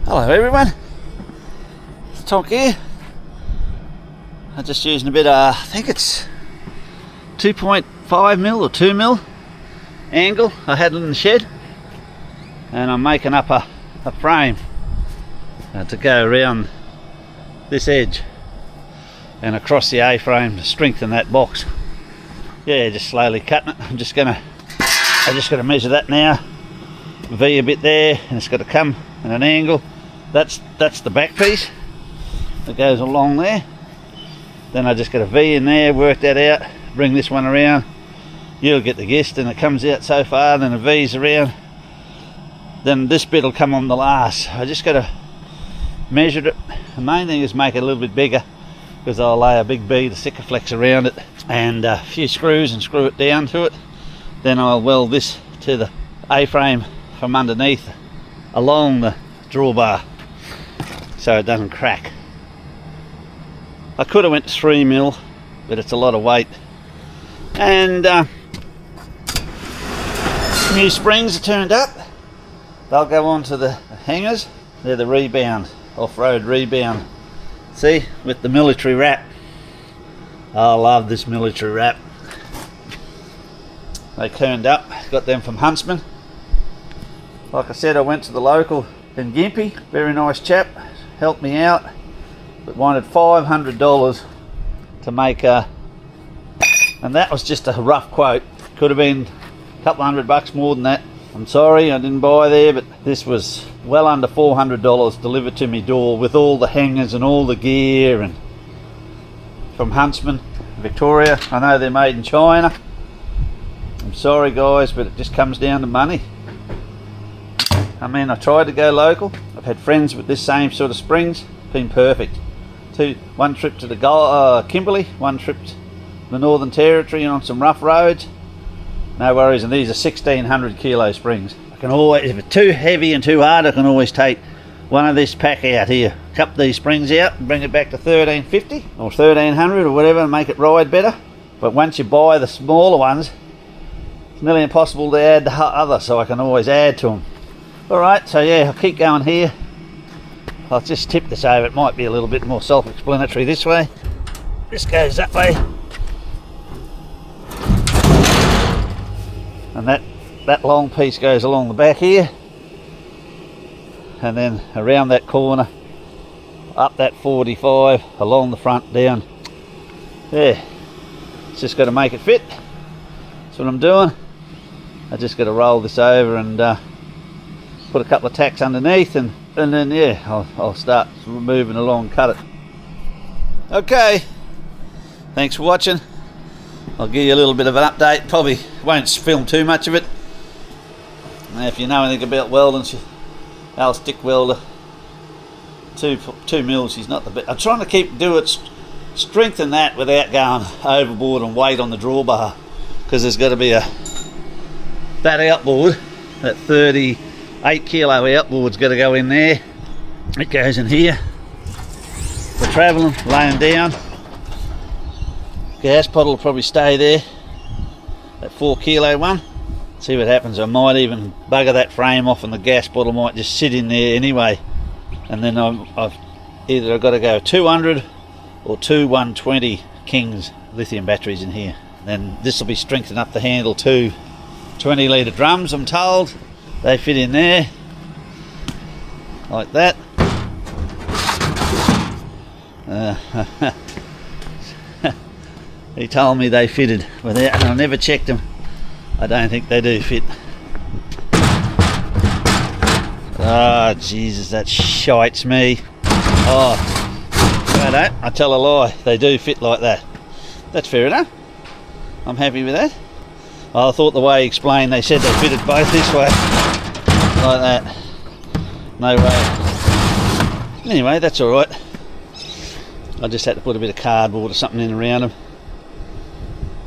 Hello everyone, it's Tonk here. I'm just using a bit of, I think it's 2.5mm or 2mm angle I had in the shed, and I'm making up a frame to go around this edge and across the A-frame to strengthen that box. Yeah, just slowly cutting it. I just gonna measure that now, V a bit there, and it's got to come at an angle. That's the back piece that goes along there. Then I just get a V in there, work that out, bring this one around. You'll get the gist, and it comes out so far, then the V's around. Then this bit will come on the last. I just got to measure it. The main thing is make it a little bit bigger, because I'll lay a big bead of Sikaflex around it and a few screws and screw it down to it. Then I'll weld this to the A-frame from underneath along the drawbar so it doesn't crack. I could have went to 3mm, but it's a lot of weight. And new springs are turned up. They'll go onto the hangers. They're the rebound, off-road rebound. See, with the military wrap. I love this military wrap. They turned up, got them from Huntsman. Like I said, I went to the local in Gympie, very nice chap, helped me out, but wanted $500 to make a, and that was just a rough quote. Could have been a couple $100 more than that. I'm sorry I didn't buy there, but this was well under $400 delivered to me door with all the hangers and all the gear, and from Huntsman, Victoria. I know they're made in China. I'm sorry guys, but it just comes down to money. I mean, I tried to go local. I've had friends with this same sort of springs, been perfect. One trip to the Kimberley, one trip to the Northern Territory on some rough roads. No worries, and these are 1600 kilo springs. I can always, if it's too heavy and too hard, I can always take one of this pack out here, cup these springs out and bring it back to 1350 or 1300 or whatever and make it ride better. But once you buy the smaller ones, it's nearly impossible to add the other, so I can always add to them. Alright, so yeah, I'll keep going here. I'll just tip this over. It might be a little bit more self-explanatory this way. This goes that way. And that long piece goes along the back here. And then around that corner, up that 45, along the front, down. Yeah, it's just got to make it fit. That's what I'm doing. I just got to roll this over and put a couple of tacks underneath, and then yeah, I'll start moving along, cut it. Okay, thanks for watching. I'll give you a little bit of an update. Probably won't film too much of it. Now, if you know anything about welding, our stick welder, 2 mils, she's not the best. I'm trying to strengthen that without going overboard and weight on the drawbar, because there's got to be that outboard, that 38 kilo outboard's got to go in there. It goes in here for travelling, laying down. Gas bottle will probably stay there, that 4 kilo one. See what happens. I might even bugger that frame off, and the gas bottle might just sit in there anyway. And then I've got to go 200 or 120 Kings lithium batteries in here. Then this will be strengthening up the handle too. 20 litre drums, I'm told. They fit in there like that. He told me they fitted without, and I never checked them. I don't think they do fit. Oh Jesus, that shites me. Oh, I don't. I tell a lie. They do fit like that. That's fair enough. I'm happy with that. I thought the way he explained, they said they fitted both this way, like that. No way. Anyway, that's all right. I just had to put a bit of cardboard or something in around them.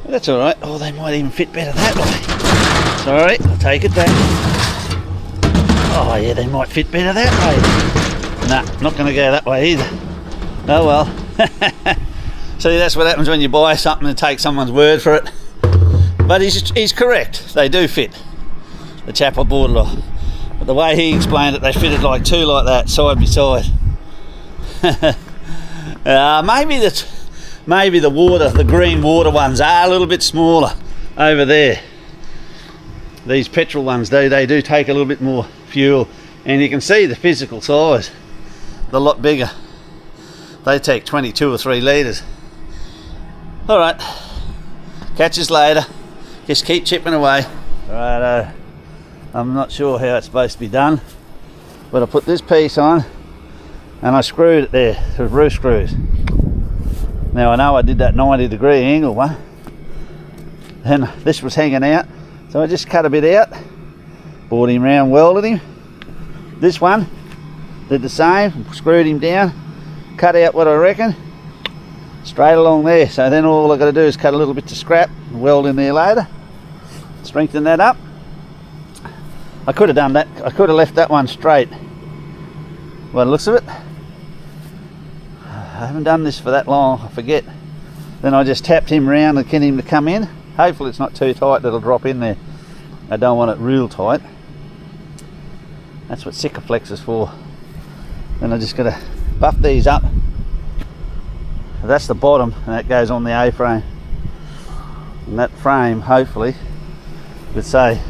But that's all right. Oh, they might even fit better that way. Sorry, I'll take it back. Oh yeah, they might fit better that way. Nah, not going to go that way either. Oh well. See, that's what happens when you buy something and take someone's word for it. But he's correct. They do fit. The chap I bought it off. But the way he explained it, they fitted like two like that, side by side. Maybe the green water ones are a little bit smaller over there. These petrol ones, they do take a little bit more fuel, and you can see the physical size. They're a lot bigger. They take 22 or 3 litres. Alright, catch us later. Just keep chipping away. Righto, I'm not sure how it's supposed to be done, but I put this piece on and I screwed it there with roof screws. Now I know I did that 90-degree angle one, and this was hanging out, so I just cut a bit out, brought him round, welded him. This one did the same, screwed him down, cut out what I reckon, straight along there. So then all I got to do is cut a little bit to scrap and weld in there later, strengthen that up. I could have done that, I could have left that one straight by the looks of it. I haven't done this for that long, I forget. Then I just tapped him round and get him to come in. Hopefully it's not too tight, that'll drop in there. I don't want it real tight. That's what Sikaflex is for. Then I just got to buff these up. That's the bottom, and that goes on the A-frame. And that frame, hopefully, would say,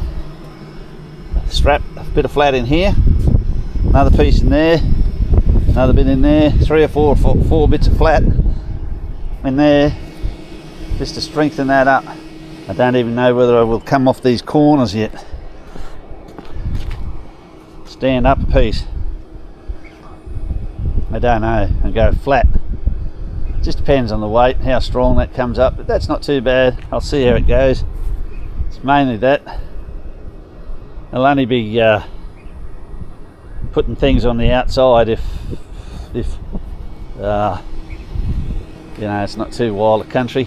strap a bit of flat in here, another piece in there, another bit in there, 3 or 4 bits of flat in there, just to strengthen that up. I don't even know whether I will come off these corners yet. Stand up a piece, I don't know, and go flat. Just depends on the weight, how strong that comes up, but that's not too bad. I'll see how it goes. It's mainly that. I'll only be putting things on the outside if you know, it's not too wild a country.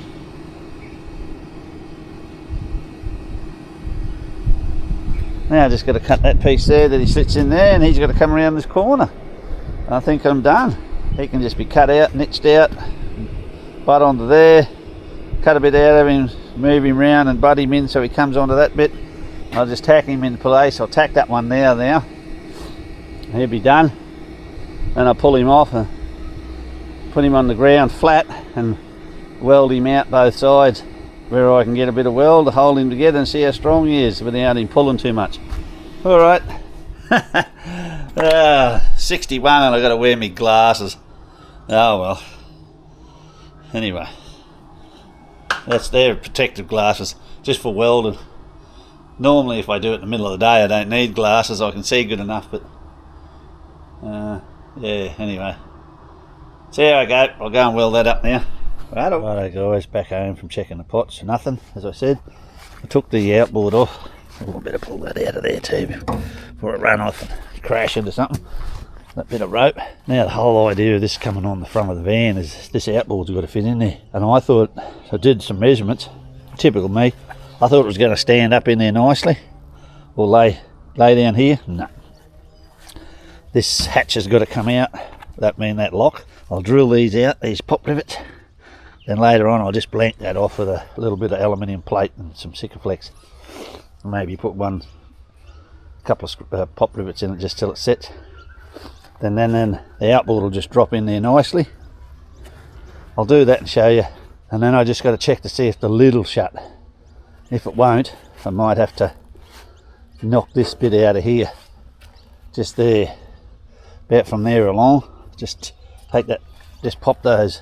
Now I just got to cut that piece there that he sits in there, and he's got to come around this corner. I think I'm done. He can just be cut out, niched out, butt onto there, cut a bit out of him, move him round and butt him in so he comes onto that bit. I'll just tack him in place. I'll tack that one now. He'll be done. And I'll pull him off and put him on the ground flat and weld him out both sides where I can get a bit of weld to hold him together and see how strong he is without him pulling too much. Alright. 61 and I've got to wear my glasses. Oh well. Anyway. That's their protective glasses, just for welding. Normally if I do it in the middle of the day I don't need glasses, I can see good enough, but yeah, anyway. See how I go. I'll go and weld that up now. Righto guys, back home from checking the pots for nothing, as I said. I took the outboard off. Oh, I better pull that out of there too before it ran off and crash into something. That bit of rope. Now the whole idea of this coming on the front of the van is this outboard's got to fit in there. And I thought, I did some measurements, typical me, I thought it was going to stand up in there nicely or lay down here. No. This hatch has got to come out, that means that lock. I'll drill these out, these pop rivets, then later on I'll just blank that off with a little bit of aluminium plate and some Sikaflex. Maybe put a couple of pop rivets in it just till it sets. Then the outboard will just drop in there nicely. I'll do that and show you, and then I just got to check to see if the lid will shut. If it won't, I might have to knock this bit out of here, just there, about from there along. Just take that, just pop those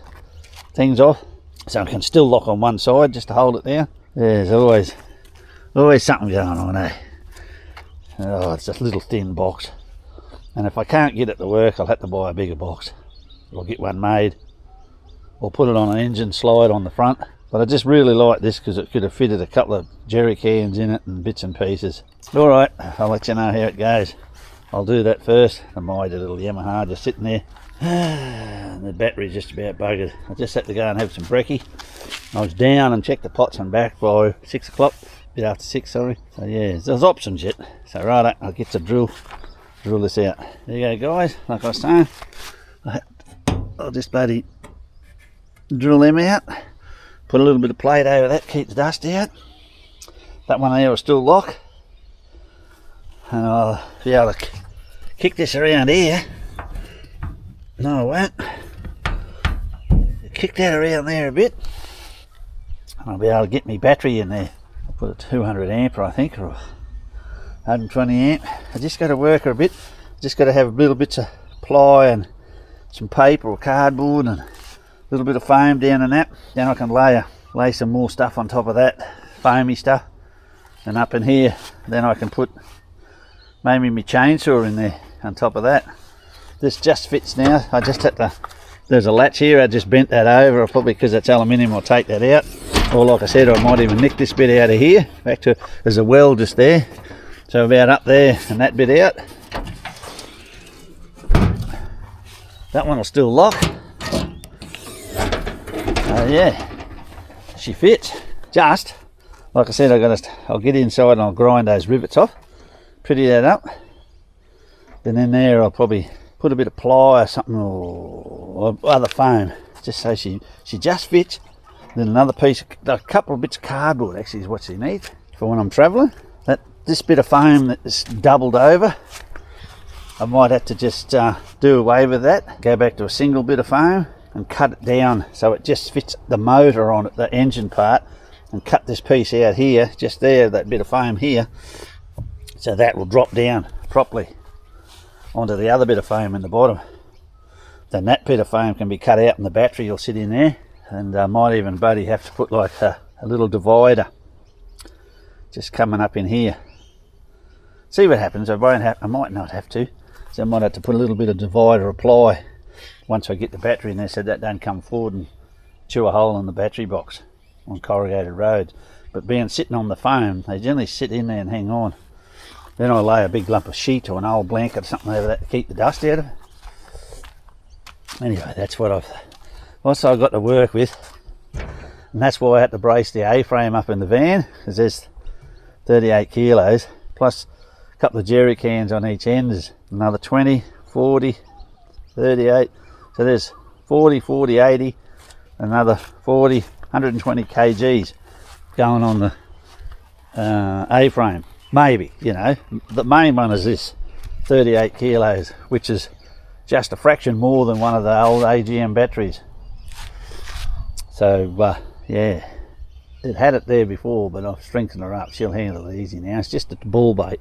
things off so I can still lock on one side just to hold it down. There's always something going on, eh? Oh, it's a little thin box, and if I can't get it to work I'll have to buy a bigger box. I'll get one made or put it on an engine slide on the front. But I just really like this because it could have fitted a couple of jerry cans in it and bits and pieces. Alright, I'll let you know how it goes. I'll do that first. The mighty little Yamaha just sitting there. And the battery's just about buggered. I just had to go and have some brekkie. I was down and checked the pots and back by 6 o'clock. A bit after 6, sorry. So yeah, there's options yet. So right, I'll get to drill this out. There you go guys, like I was saying. I'll just bloody drill them out. Put a little bit of plate over that, keep the dust out. That one there will still lock. and I'll be able to kick this around here. No, I won't. Kick that around there a bit. I'll be able to get my battery in there. I'll put a 200 amp, I think, or 120 amp. I just got to work her a bit. Just got to have a little bits of ply and some paper or cardboard and a little bit of foam down in that. Then I can lay some more stuff on top of that, foamy stuff. And up in here, then I can put maybe my chainsaw in there on top of that. This just fits now. I just had to, there's a latch here, I just bent that over, probably because it's aluminium, I'll take that out. Or like I said, I might even nick this bit out of here. Back to, there's a well just there. So about up there and that bit out. That one will still lock. Yeah, she fits. Just, like I said, I'll get inside and I'll grind those rivets off. Pretty that up. Then in there I'll probably put a bit of ply or something or other foam. Just so she just fits. Then another piece, a couple of bits of cardboard actually is what she needs for when I'm travelling. This bit of foam that's doubled over, I might have to just do away with that. Go back to a single bit of foam and cut it down so it just fits the motor on it, the engine part, and cut this piece out here, just there, that bit of foam here, so that will drop down properly onto the other bit of foam in the bottom. Then that bit of foam can be cut out and the battery will sit in there. And I might even have to put like a little divider just coming up in here. See what happens. I might not have to. So I might have to put a little bit of divider or ply once I get the battery in there, so that don't come forward and chew a hole in the battery box on corrugated roads. But being sitting on the foam, they generally sit in there and hang on. Then I lay a big lump of sheet or an old blanket or something over that to keep the dust out of it. Anyway, that's what I've also got to work with, and that's why I had to brace the A-frame up in the van, because there's 38 kilos plus a couple of jerry cans on each end. There's another 20, 40, 38, so there's 40, 40, 80, another 40, 120 kgs going on the A-frame. Maybe, you know, the main one is this 38 kilos, which is just a fraction more than one of the old AGM batteries. So yeah, it had it there before, but I've strengthened her up. She'll handle it easy now. It's just a ball bait,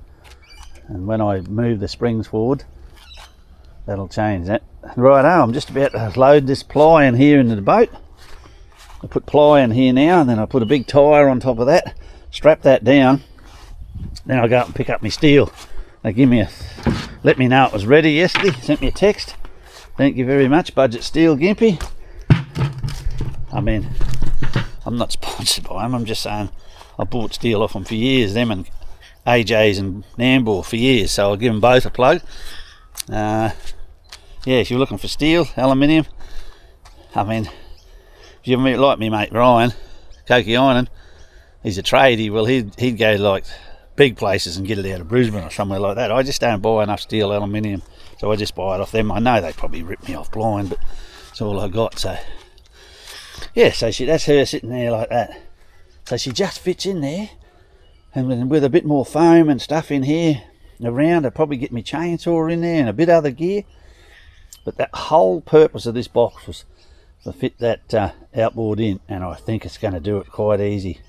and when I move the springs forward, that'll change that. Righto, I'm just about to load this ply in here into the boat. I put ply in here now, and then I put a big tyre on top of that, strap that down. Then I'll go up and pick up my steel. They let me know it was ready yesterday. Sent me a text. Thank you very much, Budget Steel Gimpy. I mean, I'm not sponsored by them. I'm just saying I bought steel off them for years, them and AJ's and Nambour for years, so I'll give them both a plug. Yeah, if you're looking for steel, aluminium, I mean, if you like me mate Ryan, Cokie Iron, he's a tradie. Well, he'd go like big places and get it out of Brisbane or somewhere like that. I just don't buy enough steel, aluminium, so I just buy it off them. I know they probably rip me off blind, but it's all I got. So yeah, so that's her sitting there like that. So she just fits in there, and with a bit more foam and stuff in here around, I'd probably get my chainsaw in there and a bit other gear. But that whole purpose of this box was to fit that outboard in, and I think it's going to do it quite easy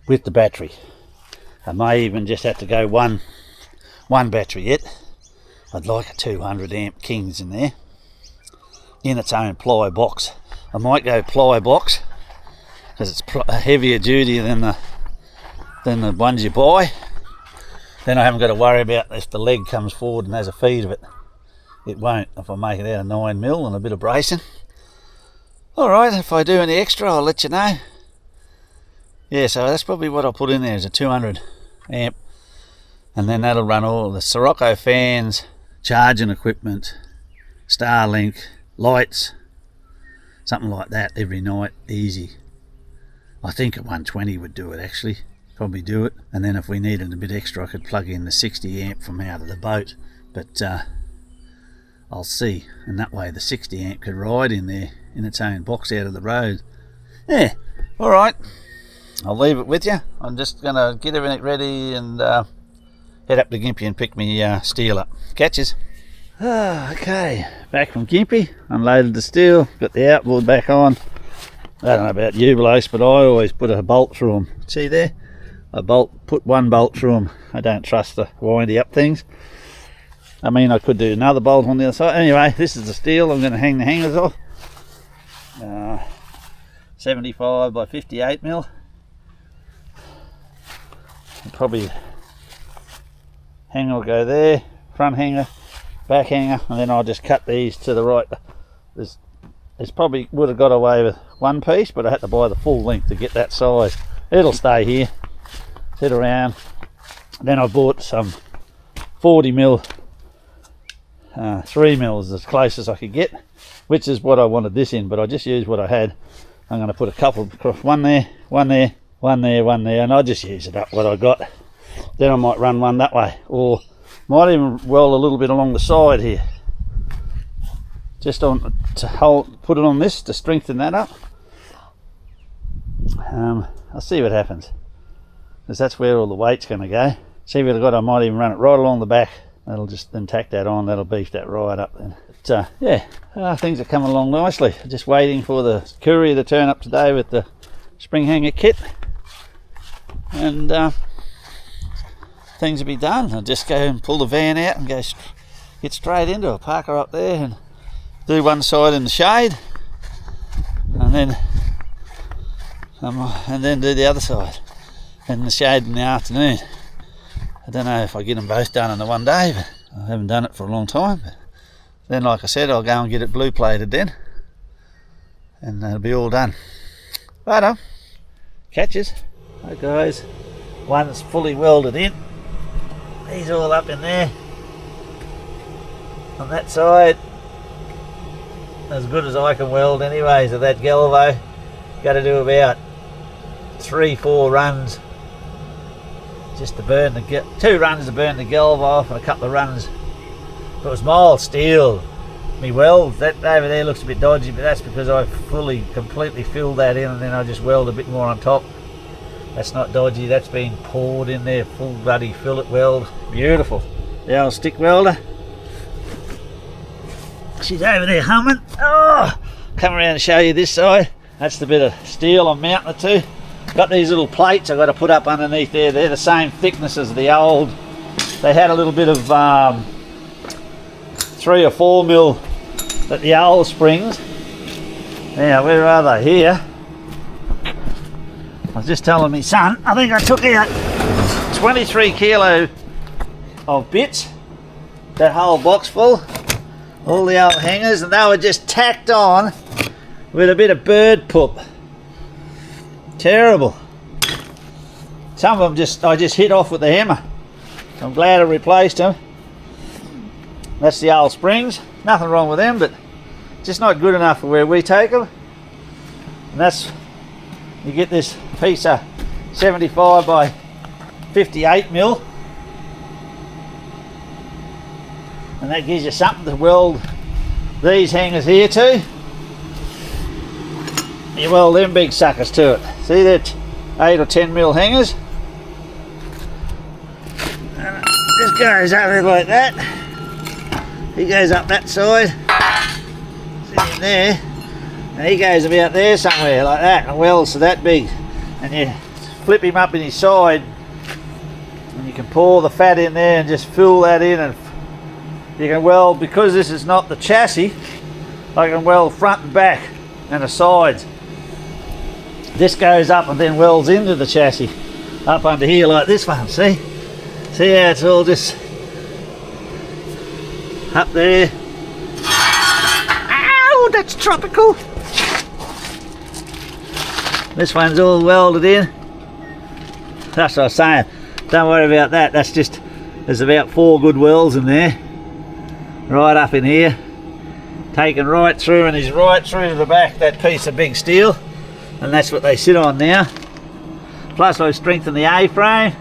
with the battery. I may even just have to go one battery yet. I'd like a 200 amp Kings in there in its own ply box. I might go ply box because it's heavier duty than the ones you buy. Then I haven't got to worry about if the leg comes forward and has a feed of it. It won't if I make it out of 9mm and a bit of bracing. Alright, if I do any extra I'll let you know. Yeah, so that's probably what I'll put in there is a 200 amp, and then that'll run all the Sirocco fans, charging equipment, Starlink, lights, something like that every night, easy. I think a 120 would do it actually, probably do it. And then if we needed a bit extra I could plug in the 60 amp from out of the boat, but I'll see, and that way the 60 amp could ride in there in its own box out of the road. Yeah, alright, I'll leave it with you. I'm just going to get everything ready and head up to Gympie and pick me steel up. Catches. Okay, back from Gympie, unloaded the steel, got the outboard back on. I don't know about you blokes, but I always put a bolt through them. See there? Put one bolt through them. I don't trust the windy up things. I mean, I could do another bolt on the other side. Anyway, this is the steel. I'm going to hang the hangers off. 75 by 58 mil. Probably hanger will go there, front hanger, back hanger, and then I'll just cut these to the right. This probably would have got away with one piece, but I had to buy the full length to get that size. It'll stay here, sit around. Then I bought some 40 mil 3 mils, as close as I could get, which is what I wanted this in, but I just used what I had. I'm going to put a couple across, one there, one there, one there, one there, and I'll just use it up what I got. Then I might run one that way, or might even weld a little bit along the side here, just on to put it on this to strengthen that up. I'll see what happens, because that's where all the weight's going to go. See what I've got. I might even run it right along the back. That'll just then tack that on. That'll beef that right up then. But yeah, things are coming along nicely. Just waiting for the courier to turn up today with the spring hanger kit, and things will be done. I'll just go and pull the van out and get straight into it. Park her up there and do one side in the shade, and then do the other side in the shade in the afternoon. I don't know if I get them both done in the one day, but I haven't done it for a long time. But then, like I said, I'll go and get it blue plated then, and that'll be all done. Righto, catches. Hi guys, one's fully welded in. He's all up in there. On that side, as good as I can weld anyways of that galvo. Got to do about 3-4 runs just to burn the 2 runs to burn the galvo off, and a couple of runs. If it was mild steel, me weld that over there looks a bit dodgy, but that's because I completely filled that in, and then I just weld a bit more on top. That's not dodgy, that's been poured in there, full bloody fillet weld. Beautiful. The old stick welder. She's over there humming. Oh, come around and show you this side. That's the bit of steel I'm mounting it to. Got these little plates I've got to put up underneath there. They're the same thickness as the old. They had a little bit of 3 or 4 mil at the old springs. Now, where are they? Here. I was just telling me son, I think I took out 23 kilo of bits. That whole box full. All the old hangers, and they were just tacked on with a bit of bird poop. Terrible. Some of them I just hit off with the hammer. I'm glad I replaced them. That's the old springs. Nothing wrong with them, but just not good enough for where we take them. And that's, you get this piece of 75 by 58 mil. And that gives you something to weld these hangers here to. You weld them big suckers to it. See that 8 or 10 mil hangers? And it just goes over like that. He goes up that side. See him there? And he goes about there somewhere like that, and welds to that big. And you flip him up in his side, and you can pour the fat in there and just fill that in, and you can weld, because this is not the chassis, I can weld front and back and the sides. This goes up and then welds into the chassis up under here like this one. See how it's all just up there. Ow, that's tropical. This one's all welded in. That's what I was saying, don't worry about that. That's just, there's about 4 good welds in there, right up in here, taken right through, and is right through to the back, that piece of big steel. And that's what they sit on now. Plus I've strengthened the A-frame.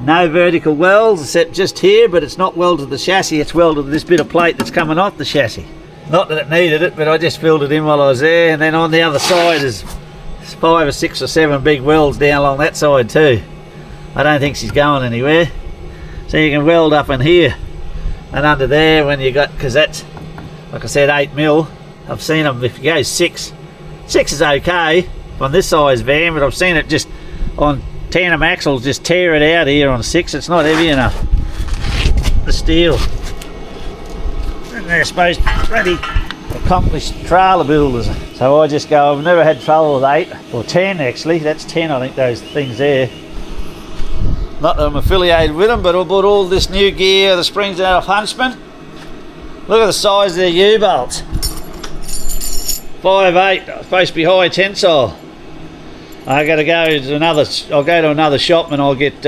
No vertical welds except just here, but it's not welded to the chassis, it's welded to this bit of plate that's coming off the chassis. Not that it needed it, but I just filled it in while I was there. And then on the other side is 5 or 6 or 7 big welds down along that side too. I don't think she's going anywhere. So you can weld up in here and under there when you got, because that's, like I said, 8mm. I've seen them, if you go 6 is okay on this size van, but I've seen it just on tandem axles just tear it out here on 6. It's not heavy enough, the steel. And they're supposed to be bloody accomplished trailer builders, so I just go, I've never had trouble with 8 or 10 actually. That's 10, I think, those things there. Not that I'm affiliated with them, but I bought all this new gear, the springs out of Huntsman. Look at the size of their U-bolts. 5'8", supposed to be high tensile. I got to go to another. I'll go to another shop and I'll get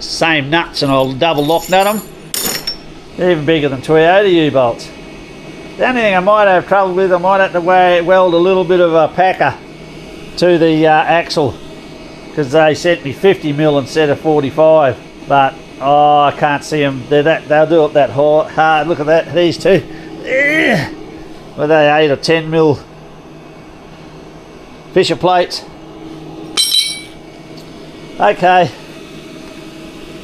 same nuts and I'll double lock nut them. They're even bigger than Toyota U-bolts. The only thing I might have trouble with, I might have to weld a little bit of a packer to the axle, because they sent me 50mm instead of 45. But oh, I can't see them. They'll do it that hard. Look at that. These two. Were they 8 or 10mm Fisher plates? Okay,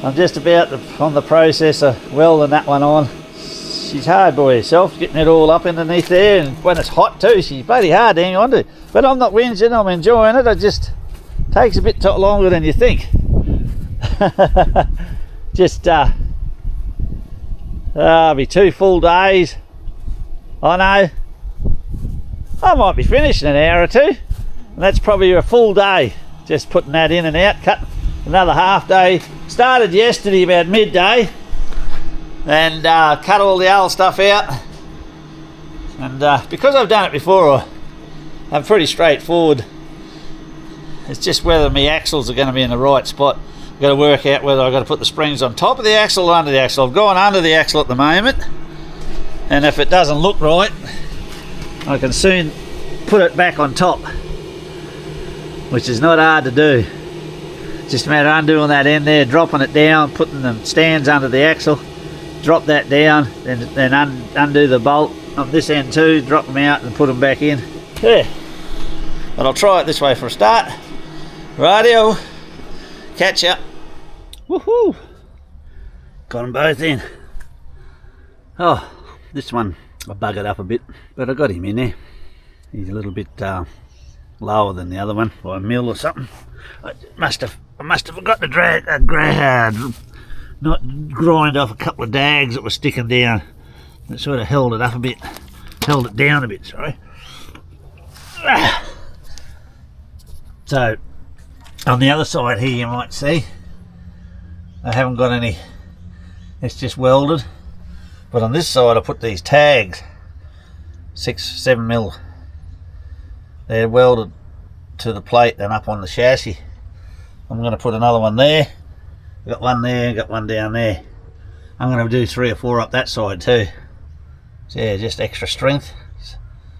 I'm just about on the process of welding that one on. She's hard by herself, getting it all up underneath there, and when it's hot too, she's bloody hard to hang on to. But I'm not whinging, I'm enjoying it. It just takes a bit longer than you think. Just be 2 full days. I know. I might be finished in an hour or 2, and that's probably a full day. Just putting that in and out, cut another half day. Started yesterday about midday and cut all the old stuff out. And because I've done it before, I'm pretty straightforward. It's just whether my axles are going to be in the right spot. I've got to work out whether I've got to put the springs on top of the axle or under the axle. I've gone under the axle at the moment, and if it doesn't look right, I can soon put it back on top, which is not hard to do. Just a matter of undoing that end there, dropping it down, putting the stands under the axle, drop that down, then undo the bolt on this end too, drop them out and put them back in. Yeah, but I'll try it this way for a start. Rightio, catch ya. Woohoo! Got them both in. Oh, this one I buggered up a bit, but I got him in there. He's a little bit lower than the other one, by a mil or something. I must have forgot to not grind off a couple of dags that were sticking down. It sort of held it up a bit, held it down a bit, sorry. So on the other side here you might see I haven't got any, it's just welded, but on this side I put these tags, 6-7mm. They're welded to the plate and up on the chassis. I'm going to put another one there. I've got one there, got one down there. I'm going to do 3 or 4 up that side too. So yeah, just extra strength.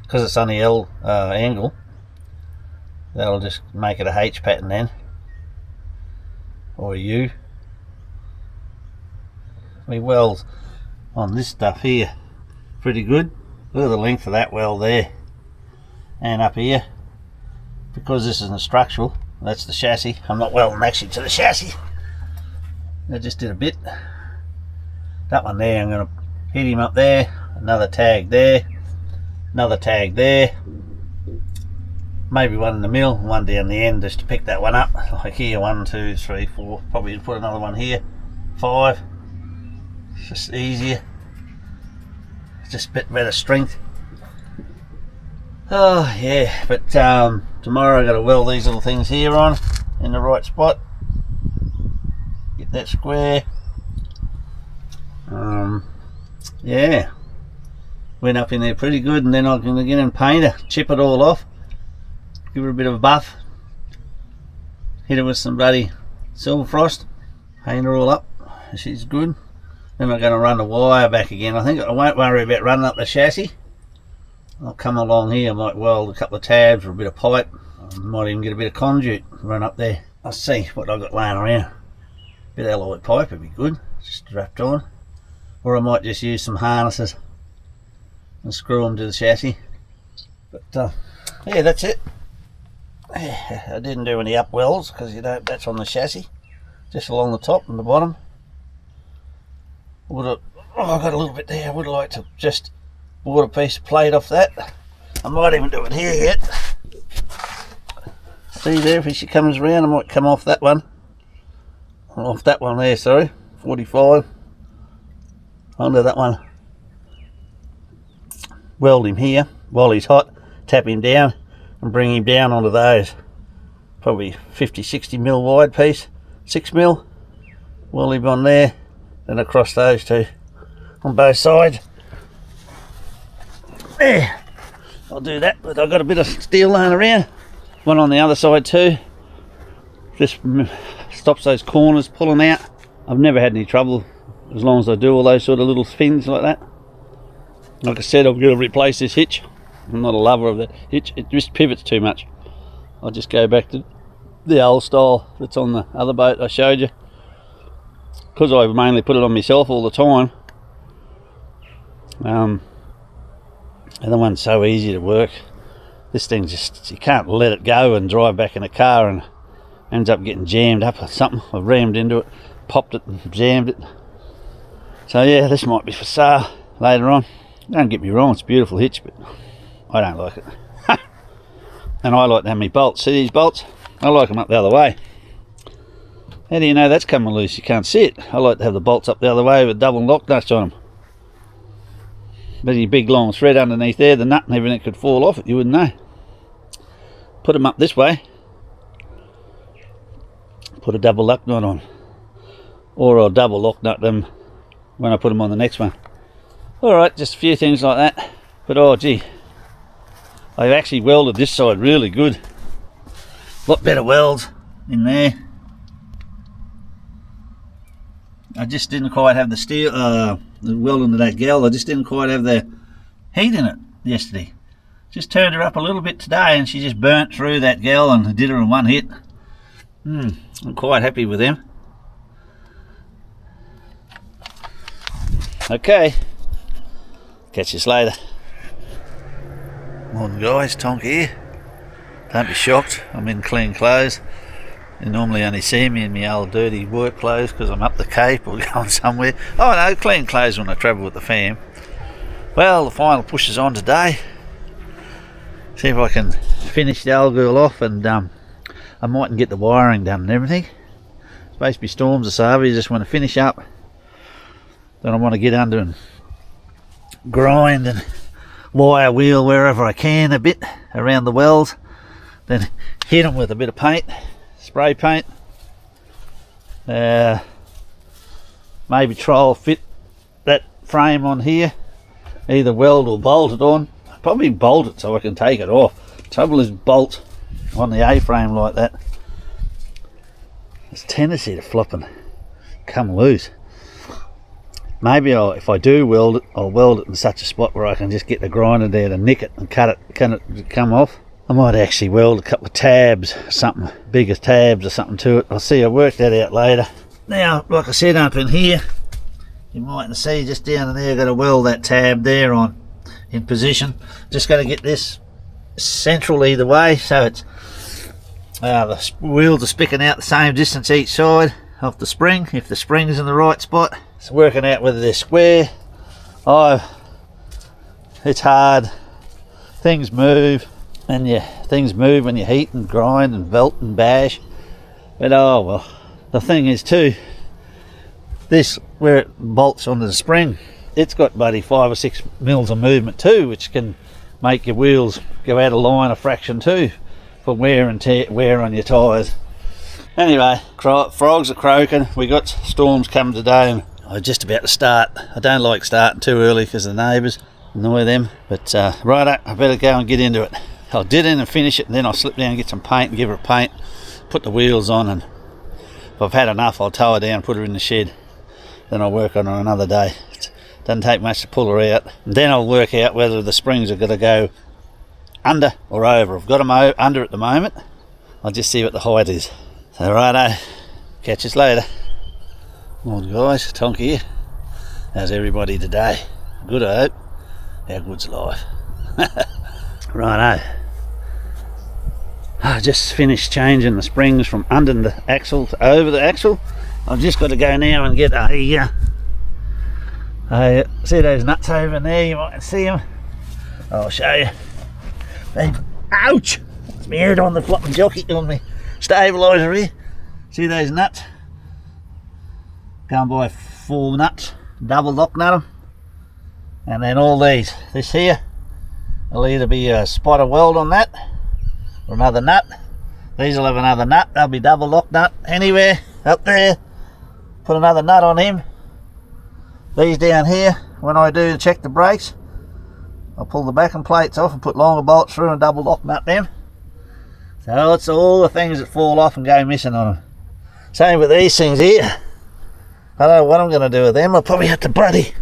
Because it's on the L angle, that'll just make it a H pattern then. Or a U. We weld on this stuff here pretty good. Look at the length of that weld there. And up here, because this isn't structural, that's the chassis. I'm not welding actually to the chassis. I just did a bit. That one there, I'm going to hit him up there. Another tag there. Another tag there. Maybe one in the middle, one down the end just to pick that one up. Like here, 1, 2, 3, 4. Probably put another one here. 5. It's just easier. It's just a bit better strength. Oh yeah, but tomorrow I've got to weld these little things here on in the right spot. Get that square. Yeah, went up in there pretty good, and then I can get in painter, chip it all off, give it a bit of a buff, hit it with some bloody silver frost, paint her all up. She's good. Then I'm going to run the wire back again. I think I won't worry about running up the chassis. I'll come along here, I might weld a couple of tabs or a bit of pipe. I might even get a bit of conduit, run up there. I'll see what I've got laying around. A bit of alloy pipe would be good, just wrapped on. Or I might just use some harnesses and screw them to the chassis. But yeah, that's it. I didn't do any up welds because you don't, that's on the chassis. just along the top and the bottom. I've got a little bit there. I would like to just board a piece of plate off that. I might even do it here yet. See there, if she comes around, I might come off that one. Off that one there, sorry. 45. Onto that one. Weld him here while he's hot. Tap him down and bring him down onto those. Probably 50-60 mil wide piece. 6 mil. Weld him on there. Then across those two. On both sides. There. I'll do that, but I've got a bit of steel laying around. One on the other side too. Just stops those corners pulling out. I've never had any trouble as long as I do all those sort of little spins like that. Like I said, I'm going to replace this hitch. I'm not a lover of the hitch. It just pivots too much. I'll just go back to the old style that's on the other boat I showed you. Because I mainly put it on myself all the time. And the one's so easy to work. This thing just, you can't let it go and drive back in a car and ends up getting jammed up or something. I rammed into it, popped it and jammed it. So yeah, this might be for sale later on. Don't get me wrong, it's a beautiful hitch, but I don't like it. And I like to have my bolts. See these bolts? I like them up the other way. How do you know that's coming loose? You can't see it. I like to have the bolts up the other way with double lock nuts on them. But your big long thread underneath there, the nut and everything could fall off it, you wouldn't know. Put them up this way. Put a double lock nut on. Or I'll double lock nut them when I put them on the next one. Alright, just a few things like that. But oh gee, I've actually welded this side really good. A lot better welds in there. I just didn't quite have the steel, the weld into that gal. I just didn't quite have the heat in it yesterday. Just turned her up a little bit today and she just burnt through that gal and did her in one hit. I'm quite happy with them. Okay, catch you later. Morning guys, Tonk here. Don't be shocked, I'm in clean clothes. You normally only see me in my old dirty work clothes because I'm up the Cape or going somewhere. Oh no, clean clothes when I travel with the fam. Well, the final push is on today. See if I can finish the old girl off, and I mightn't get the wiring done and everything. It's supposed to be storms this over, you just want to finish up. Then I want to get under and grind and wire wheel wherever I can a bit around the wells. Then hit them with a bit of paint. Spray paint. Maybe try to fit that frame on here. Either weld or bolt it on. Probably bolt it so I can take it off. Trouble is bolt on the A-frame like that. There's a tendency to flop and come loose. Maybe if I do weld it, I'll weld it in such a spot where I can just get the grinder there to nick it and cut it, come off. I might actually weld a couple of tabs, something, bigger tabs or something to it. I'll see, I'll work that out later. Now, like I said, up in here, you might see just down in there, I've got to weld that tab there on in position. Just got to get this central either way, so it's the wheels are sticking out the same distance each side of the spring, if the spring is in the right spot. It's working out whether they're square. It's hard. Things move. And things move when you heat and grind and velt and bash. But oh well, the thing is too, this where it bolts onto the spring, it's got bloody 5 or 6 mils of movement too, which can make your wheels go out of line a fraction too, for wear and tear, wear on your tyres. Anyway, frogs are croaking. We got storms coming today, and I'm just about to start. I don't like starting too early because the neighbours annoy them. But righto, I better go and get into it. I'll did in and finish it, and then I'll slip down and get some paint and give her a paint, put the wheels on, and if I've had enough I'll tow her down, put her in the shed. Then I'll work on her another day. It doesn't take much to pull her out. And then I'll work out whether the springs are going to go under or over. I've got them under at the moment. I'll just see what the height is. So righto, catch us later. Morning guys, Tonk here. How's everybody today? Good, I hope. How good's life? Righto. I just finished changing the springs from under the axle to over the axle. I've just got to go now and get a see those nuts over there, you might see them. I'll show you. Ouch! It's my head on the flopping jockey on me stabiliser here. See those nuts? Go and buy 4 nuts, double lock nut them. And then all these. This here will either be a spot of weld on that or another nut. These will have another nut. They'll be double lock nut anywhere up there. Put another nut on him. These down here, when I do check the brakes, I'll pull the backing plates off and put longer bolts through and double lock nut them. So it's all the things that fall off and go missing on them. Same with these things here. I don't know what I'm going to do with them. I'll probably have to bloody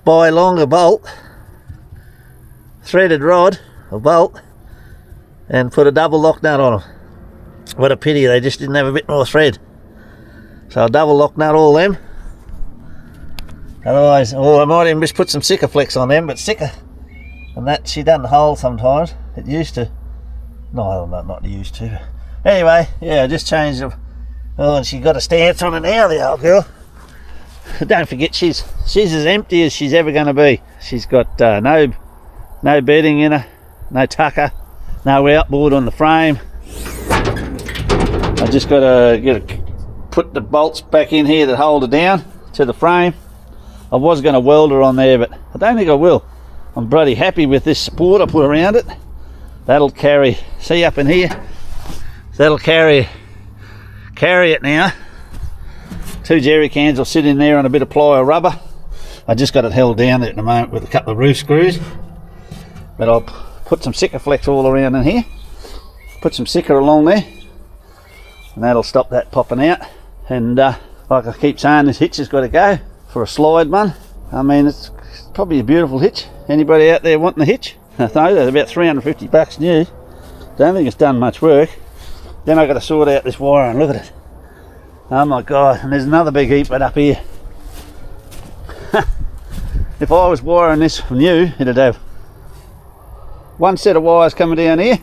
buy a longer bolt, threaded rod, a bolt, and put a double lock nut on them. What a pity they just didn't have a bit more thread. So I'll double lock nut all them. Otherwise, I might even just put some Sikaflex on them, but Sika, and that, she doesn't hold sometimes. It used to. No, not used to. Anyway, yeah, I just changed it. Oh, and she got a stance on it now, the old girl. Don't forget, she's as empty as she's ever going to be. She's got no bedding in her, no tucker, no outboard on the frame. I just got to put the bolts back in here that hold her down to the frame. I was going to weld her on there, but I don't think I will. I'm bloody happy with this support I put around it. That'll carry, see up in here, that'll carry it now. 2 jerry cans will sit in there on a bit of ply or rubber. I just got it held down there at the moment with a couple of roof screws, but I'll put some Sikaflex all around in here, put some Sika along there, and that'll stop that popping out. And like I keep saying, this hitch has got to go for a slide one. I mean, it's probably a beautiful hitch. Anybody out there wanting a hitch? I know they're about 350 bucks new. Don't think it's done much work. Then I've got to sort out this wire and look at it. Oh my god, and there's another big heap right up here. If I was wiring this from new, it'd have one set of wires coming down here.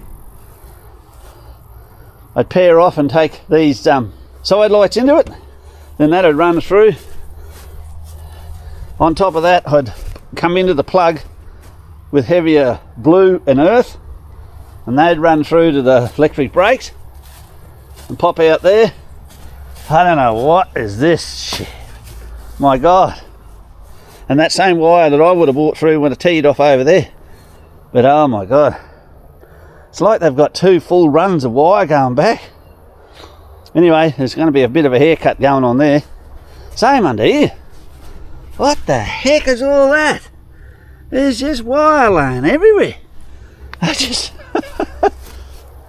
I'd pair off and take these side lights into it. Then that'd run through. On top of that, I'd come into the plug with heavier blue and earth, and they'd run through to the electric brakes and pop out there. I don't know, what is this shit? My god. And that same wire that I would have bought through when I teed off over there. But oh my god, it's like they've got 2 full runs of wire going back. Anyway, there's going to be a bit of a haircut going on there. Same under here. What the heck is all that? There's just wire laying everywhere. I just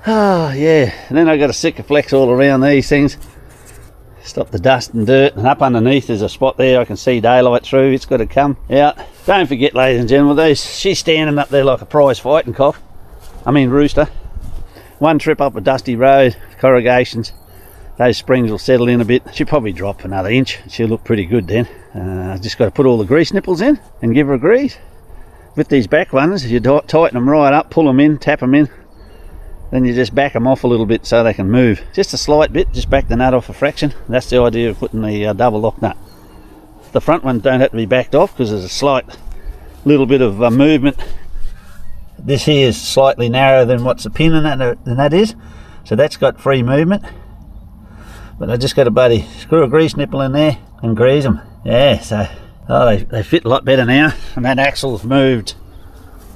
oh yeah. And then I got a Sikaflex all around these things. Stop the dust and dirt, and up underneath there's a spot there I can see daylight through. It's got to come out. Don't forget, ladies and gentlemen, she's standing up there like a prize fighting cock. I mean rooster. One trip up a dusty road, corrugations, those springs will settle in a bit. She'll probably drop another inch. She'll look pretty good then. I just got to put all the grease nipples in and give her a grease. With these back ones, you tighten them right up, pull them in, tap them in, then you just back them off a little bit so they can move. Just a slight bit, just back the nut off a fraction. That's the idea of putting the double lock nut. The front ones don't have to be backed off because there's a slight little bit of movement. This here is slightly narrower than what's the pin and that is, so that's got free movement. But I just got to screw a grease nipple in there and grease them. Yeah, so they fit a lot better now, and that axle's moved.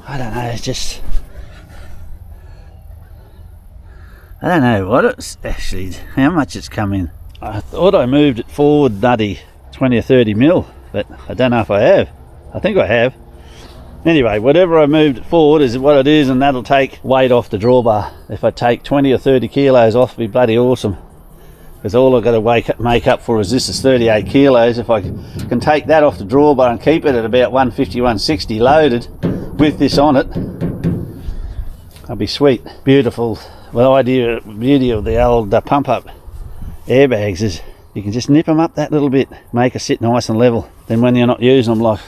I don't know, it's just, I don't know what it's actually, how much it's come in. I thought I moved it forward nutty 20 or 30 mil, but I don't know if I have. I think I have. Anyway, whatever I moved it forward is what it is, and that'll take weight off the drawbar. If I take 20 or 30 kilos off, it'll be bloody awesome. Because all I've got to make up for is this is 38 kilos. If I can take that off the drawbar and keep it at about 150, 160 loaded with this on it, that'll be sweet. Beautiful. Well, the beauty of the old pump up airbags is you can just nip them up that little bit, make it sit nice and level. Then when you're not using them, like,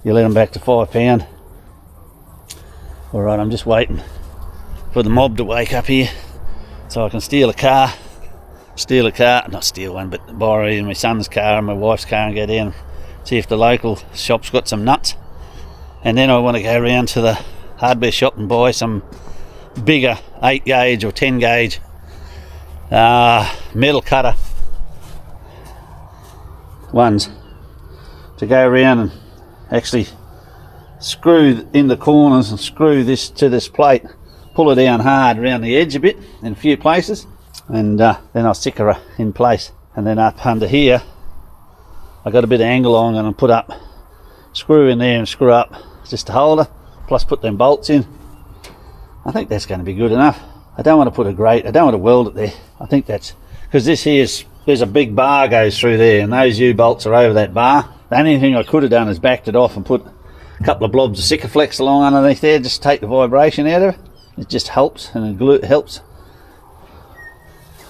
you let them back to £5. Alright, I'm just waiting for the mob to wake up here, so I can steal a car, not steal one, but borrow either my son's car and my wife's car and go down, see if the local shop's got some nuts. And then I want to go around to the hardware shop and buy some bigger 8 gauge or 10 gauge metal cutter ones to go around and actually screw in the corners and screw this to this plate, pull it down hard around the edge a bit in a few places, and then I'll stick her in place. And then up under here I got a bit of angle on and I'll put up, screw in there and screw up just to hold her, plus put them bolts in. I think that's going to be good enough. I don't want to put a grate, I don't want to weld it there. I think that's because this here's, there's a big bar goes through there and those U-bolts are over that bar. The only thing I could have done is backed it off and put a couple of blobs of Sikaflex along underneath there, just take the vibration out of it. It just helps, and the glue helps.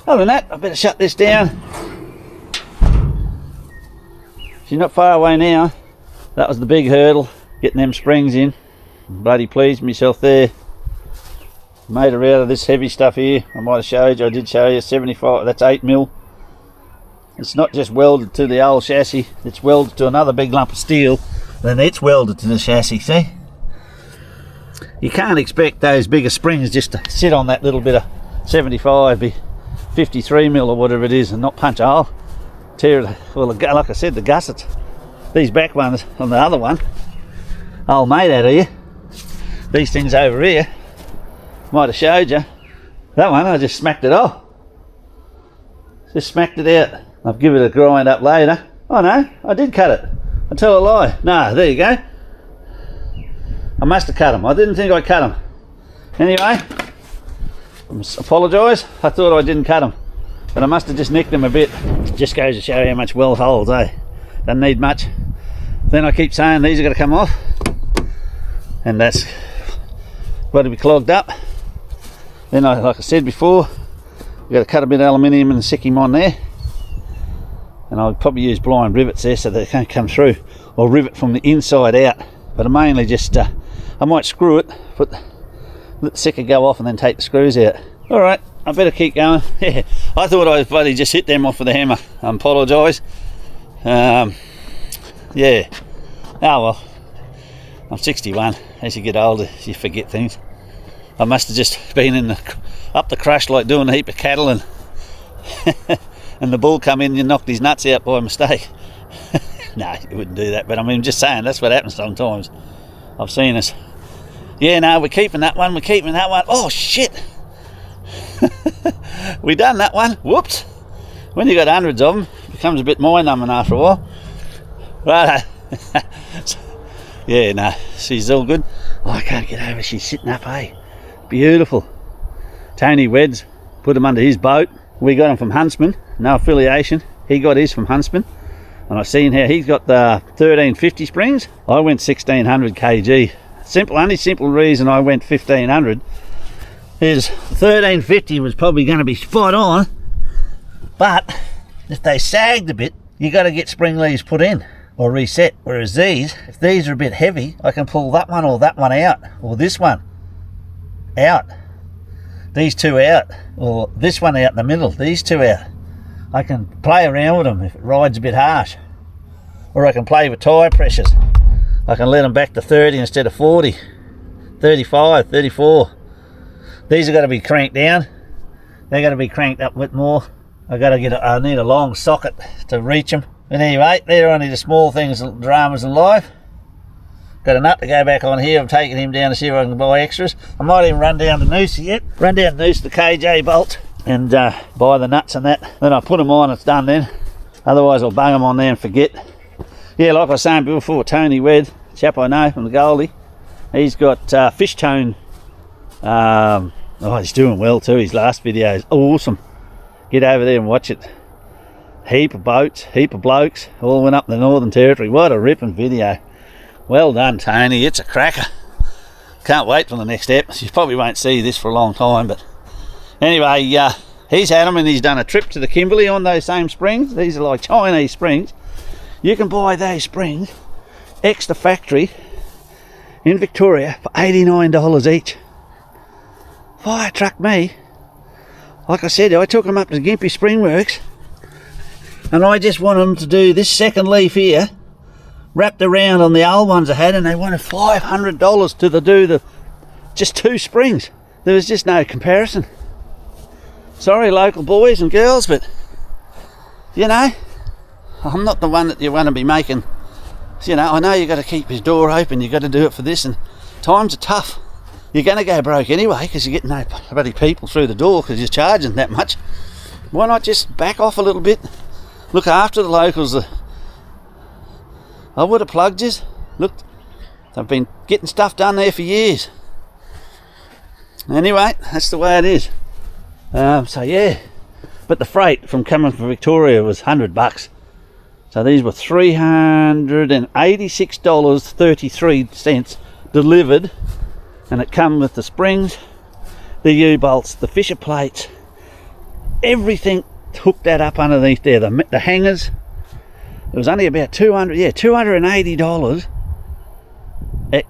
Other than that, I better shut this down. She's not far away now. That was the big hurdle, getting them springs in. Bloody pleased myself there. Made her out of this heavy stuff here. I might have showed you, I did show you, 75, that's 8mm. It's not just welded to the old chassis, it's welded to another big lump of steel, then it's welded to the chassis, see? You can't expect those bigger springs just to sit on that little bit of 75, be 53mm or whatever it is, and not punch a hole. Tear it, well, like I said, the gussets, these back ones on the other one, old mate out of here, these things over here, might have showed you, that one I just smacked it off. Just smacked it out. I'll give it a grind up later. Oh no, I did cut it. I tell a lie. No, there you go. I must have cut them. I didn't think I cut them. Anyway, I apologise. I thought I didn't cut them, but I must have just nicked them a bit. Just goes to show how much weld holds, eh? Doesn't need much. Then I keep saying these are going to come off, and that's got to be clogged up. Then, like I said before, we've got to cut a bit of aluminium and stick him on there. And I'll probably use blind rivets there so they can't come through, or rivet from the inside out. But I mainly just, I might screw it, let the sticker go off and then take the screws out. Alright, I better keep going. Yeah, I thought I bloody just hit them off with a hammer. I apologise. Yeah. Oh well, I'm 61. As you get older, you forget things. I must have just been up the crush like doing a heap of cattle, and and the bull come in and knocked his nuts out by mistake. No, you wouldn't do that, but I mean, I'm just saying, that's what happens sometimes. I've seen us. Yeah, no, we're keeping that one, Oh, shit! We done that one. Whoops! When you got hundreds of them, it becomes a bit mind-numbing after a while. Right. Yeah, no, she's all good. Oh, I can't get over, she's sitting up, eh? Beautiful. Tony Weds, put him under his boat. We got him from Huntsman, no affiliation. He got his from Huntsman. And I've seen how he's got the 1350 springs. I went 1600 kg. Only simple reason I went 1500 is 1350 was probably going to be spot on, but if they sagged a bit, you got to get spring leaves put in or reset. Whereas these, if these are a bit heavy, I can pull that one or that one out, or this one out, these two out, or this one out in the middle, these two out. I can play around with them if it rides a bit harsh, or I can play with tyre pressures. I can let them back to 30 instead of 40, 35, 34. These are going to be cranked down. They're going to be cranked up a bit more. I need a long socket to reach them. But anyway, they're only the small things, dramas in life. Got a nut to go back on here. I'm taking him down to see if I can buy extras. I might even run down to Noosa yet. Run down to Noosa the KJ bolt and buy the nuts and that. Then I put them on, it's done then. Otherwise I'll bung them on there and forget. Yeah, like I was saying before, Tony Wed, chap I know from the Goldie, he's got fish tone. He's doing well too. His last video is awesome. Get over there and watch it. Heap of boats, heap of blokes, all went up the Northern Territory. What a ripping video. Well done, Tony, it's a cracker. Can't wait for the next step. You probably won't see this for a long time, but anyway, he's had them and he's done a trip to the Kimberley on those same springs. These are like Chinese springs. You can buy those springs extra factory in Victoria for $89 each. fire truck me. Like I said, I took them up to Gympie Springworks, and I just wanted them to do this second leaf here, wrapped around on the old ones I had, and they wanted $500 to do the just 2 springs. There was just no comparison. Sorry, local boys and girls, but you know, I'm not the one that you want to be making. You know, I know you got to keep his door open, you got to do it for this, and times are tough. You're going to go broke anyway because you're getting no bloody people through the door because you're charging that much. Why not just back off a little bit? Look after the locals. I would have plugged you. Look, I've been getting stuff done there for years. Anyway, that's the way it is. So yeah, but the freight from coming from Victoria was $100. So these were $386.33 delivered. And it come with the springs, the U-bolts, the fisher plates, everything hooked that up underneath there, the hangers. It was only about $280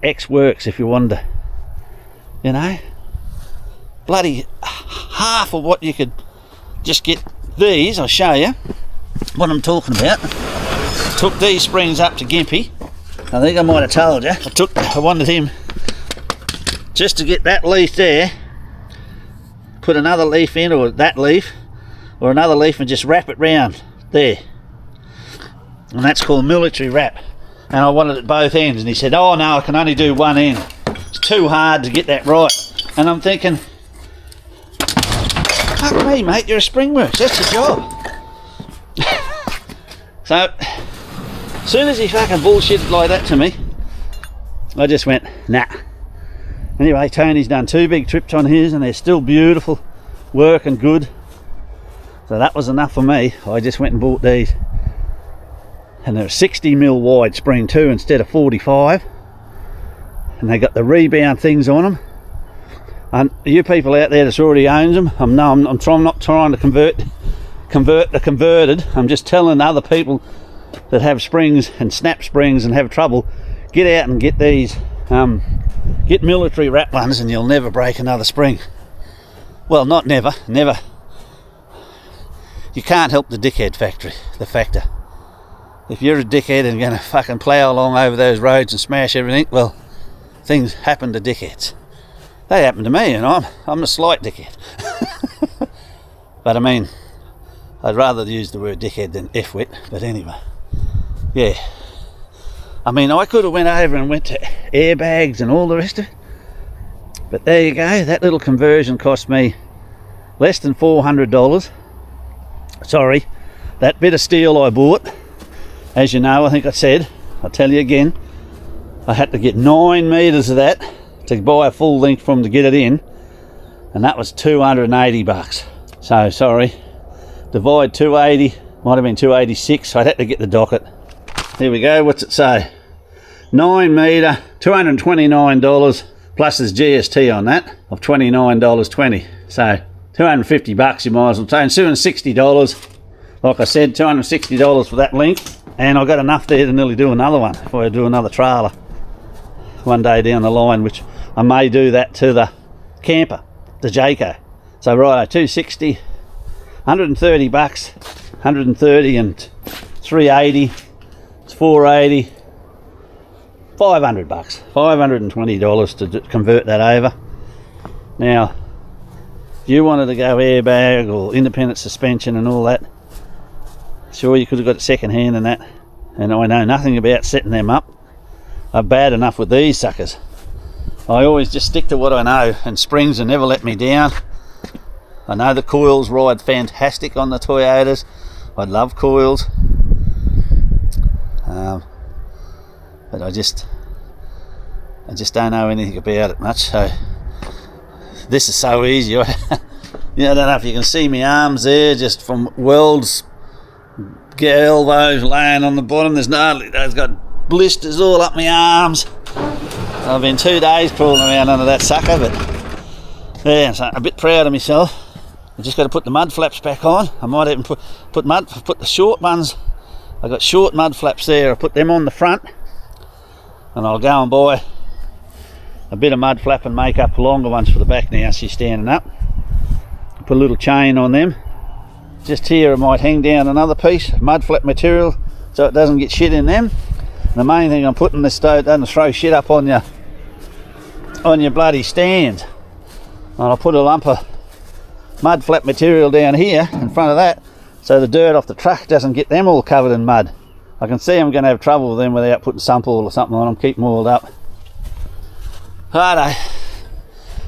X works if you wanted to, you know, bloody half of what you could just get these. I'll show you what I'm talking about. Took these springs up to Gympie. I think I might have told you. I wanted him just to get that leaf there, put another leaf in, or that leaf, or another leaf, and just wrap it round there. And that's called military wrap. And I wanted it both ends, and he said, oh no, I can only do one end. It's too hard to get that right. And I'm thinking, fuck me, mate, you're a Springworks, that's your job. So, as soon as he fucking bullshitted like that to me, I just went, nah. Anyway, Tony's done 2 big trips on his, and they're still beautiful, working good. So that was enough for me. I just went and bought these. And they're 60mm wide spring too, instead of 45. And they got the rebound things on them. And you people out there that already owns them, I'm not trying to convert the converted. I'm just telling other people that have springs and snap springs and have trouble, get out and get these. Get military wrap ones and you'll never break another spring. Well, not never. You can't help the dickhead factor. If you're a dickhead and going to fucking plough along over those roads and smash everything, well, things happen to dickheads. They happen to me, and I'm a slight dickhead. But I mean, I'd rather use the word dickhead than F-wit, but anyway. Yeah. I mean, I could have went over and went to airbags and all the rest of it. But there you go. That little conversion cost me less than $400. Sorry. That bit of steel I bought, as you know, I think I said, I'll tell you again, I had to get 9 meters of that to buy a full length from to get it in. And that was $280. So, sorry. Divide 280, might have been 286, so I'd have to get the docket. Here we go, what's it say? 9 metre, $229 plus there's GST on that of $29.20. So $250 you might as well take, and $260. Like I said, $260 for that length, and I got enough there to nearly do another one if I do another trailer one day down the line, which I may do that to the camper, the Jayco. So right, $260, $130, 130 and 380. 480, $500, $520 to convert that over. Now, if you wanted to go airbag or independent suspension and all that, sure, you could have got it second hand and that. And I know nothing about setting them up. I'm bad enough with these suckers. I always just stick to what I know, and springs have never let me down. I know the coils ride fantastic on the Toyotas. I love coils. But I just don't know anything about it much, so this is so easy. I don't know if you can see my arms there, just from welds, elbows laying on the bottom. There's got blisters all up my arms. I've been 2 days crawling around under that sucker, but yeah, so I'm a bit proud of myself. I just got to put the mud flaps back on. I might even put the short ones. I got short mud flaps there. I put them on the front, and I'll go and buy a bit of mud flap and make up longer ones for the back now she's standing up. Put a little chain on them. Just here I might hang down another piece of mud flap material so it doesn't get shit in them. And the main thing I'm putting this stove doesn't throw shit up on your bloody stand. And I'll put a lump of mud flap material down here in front of that so the dirt off the truck doesn't get them all covered in mud. I can see I'm going to have trouble with them without putting sump oil or something on them, keep them oiled up. Righto,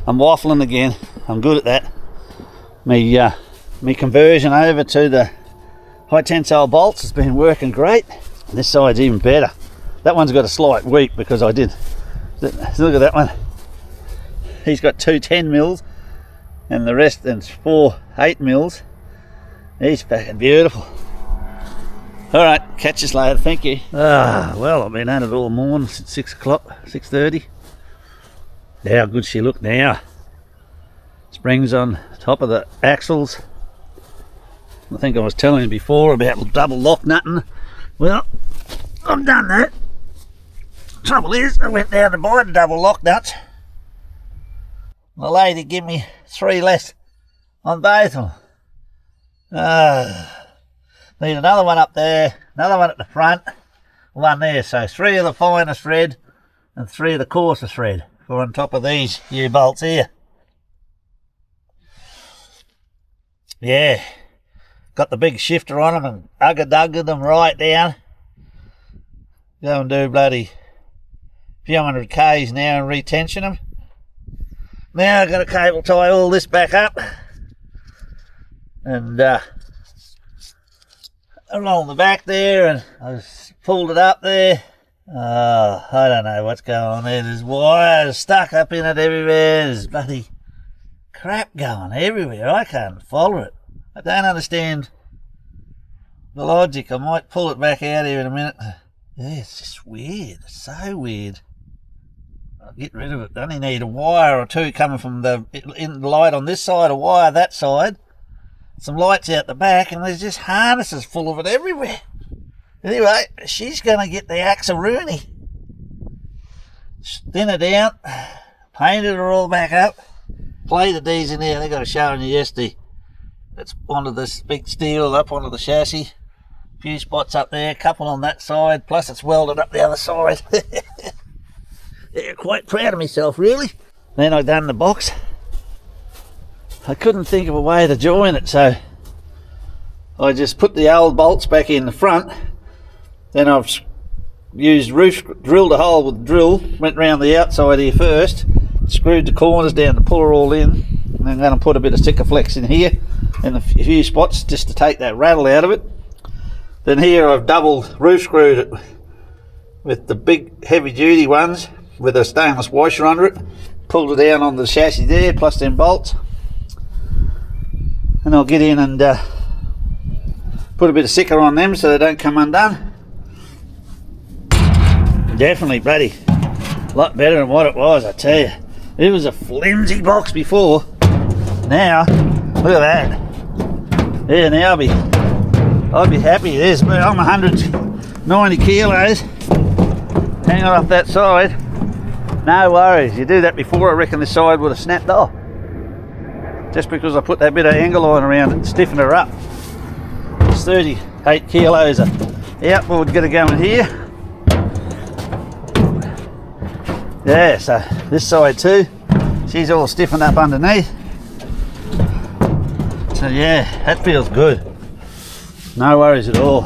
I'm waffling again, I'm good at that. Me conversion over to the high tensile bolts has been working great. This side's even better. That one's got a slight weak because I did, look at that one. He's got 2 10 mils and the rest and 4 8 mils. He's fucking beautiful. Alright, catch us later, thank you. Well, I've been at it all morning since 6 o'clock, 6:30. How good she look now. Springs on top of the axles. I think I was telling you before about double lock nutting. Well, I've done that. Trouble is, I went down to buy the double lock nuts. The lady gave me 3 less on both of them. Need another one up there, another one at the front, one there. So 3 of the finest red and 3 of the coarsest red for on top of these U-bolts here. Yeah, got the big shifter on them and ugga-dugga them right down. Go and do bloody few hundred Ks now and retension them. Now I've got to cable tie all this back up and along the back there, and I just pulled it up there. I don't know what's going on there. There's wires stuck up in it everywhere. There's bloody crap going everywhere. I can't follow it. I don't understand the logic. I might pull it back out here in a minute. Yeah, it's just weird. It's so weird. I'll get rid of it. I only need a wire or 2 coming from the light on this side, a wire that side, some lights out the back, and there's just harnesses full of it everywhere. Anyway, she's going to get the axe a Rooney. Thin her down, painted her all back up, plated these in there. I think I was showing you yesterday. It's onto this big steel up onto the chassis. A few spots up there, a couple on that side, plus it's welded up the other side. Yeah, quite proud of myself, really. Then I done the box. I couldn't think of a way to join it, so I just put the old bolts back in the front. Then I've used drilled a hole with the drill, went round the outside here first, screwed the corners down to pull her all in, and then I'm going to put a bit of sticker flex in here in a few spots just to take that rattle out of it. Then here I've double roof screwed it with the big heavy duty ones with a stainless washer under it, pulled it down on the chassis there plus them bolts, and I'll get in and put a bit of sticker on them so they don't come undone. Definitely bloody a lot better than what it was, I tell you. It was a flimsy box before. Now look at that. Yeah, now I'd be happy. I'm 190 kilos hanging off that side. No worries. You do that before, I reckon this side would have snapped off. Just because I put that bit of angle line around it and stiffened her up. It's 38 kilos of outboard going to go in here. Yeah, so this side too, she's all stiffened up underneath. So yeah, that feels good. No worries at all.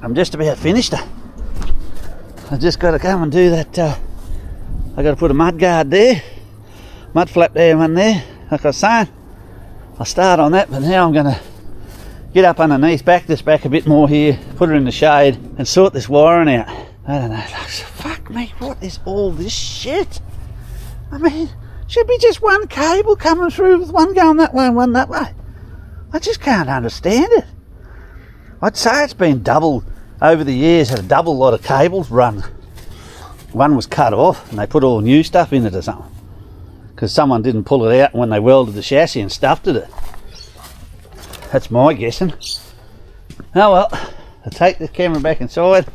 I'm just about finished her. I just got to come and do that. I got to put a mud guard there, mud flap there, one there. Like I was saying, I'll start on that, but now I'm going to get up underneath, back this back a bit more here, put her in the shade, and sort this wiring out. I don't know. Fuck me, what is all this shit? I mean, should be just one cable coming through with one going that way and one that way. I just can't understand it. I'd say it's been double over the years, had a double lot of cables run. One was cut off and they put all new stuff in it or something, because someone didn't pull it out when they welded the chassis and stuffed it. That's my guessing. Oh well, I'll take the camera back inside.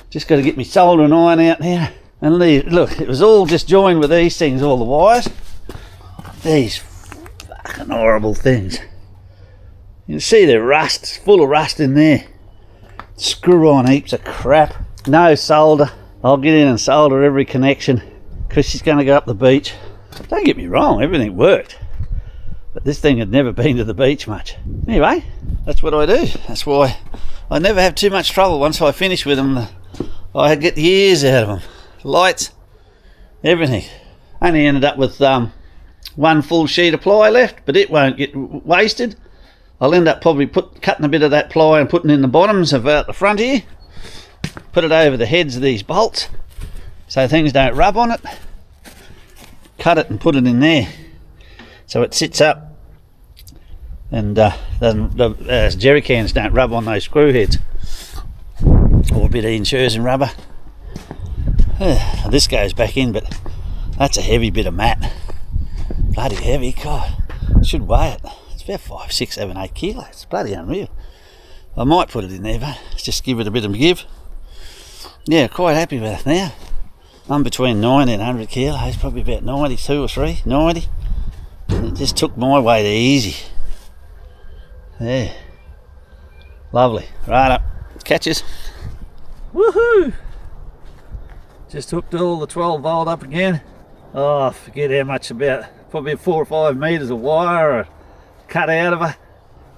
Just got to get my soldering iron out now. And look, it was all just joined with these things, all the wires. These fucking horrible things. You can see the rust, it's full of rust in there. Screw on heaps of crap. No solder. I'll get in and solder every connection because she's going to go up the beach. Don't get me wrong, everything worked. But this thing had never been to the beach much. Anyway, that's what I do. That's why I never have too much trouble once I finish with them. I get the ears out of them. Lights, everything. Only ended up with one full sheet of ply left, but it won't get wasted. I'll end up probably cutting a bit of that ply and putting in the bottoms of out the front here. Put it over the heads of these bolts so things don't rub on it. Cut it and put it in there so it sits up and the jerry cans don't rub on those screw heads, or a bit of insurance rubber. This goes back in, but that's a heavy bit of mat. Bloody heavy. God, I should weigh it. It's about 5, 6, 7, 8 kilos. It's bloody unreal. I might put it in there, but just give it a bit of give. Yeah, quite happy with it now. I'm between 90 and 100 kilos, probably about 92 or 3, 90. And it just took my weight easy. Yeah. Lovely. Right up. Catches. Woohoo! Just hooked all the 12 volt up again. Oh, I forget how much, about probably 4 or 5 metres of wire cut out of her.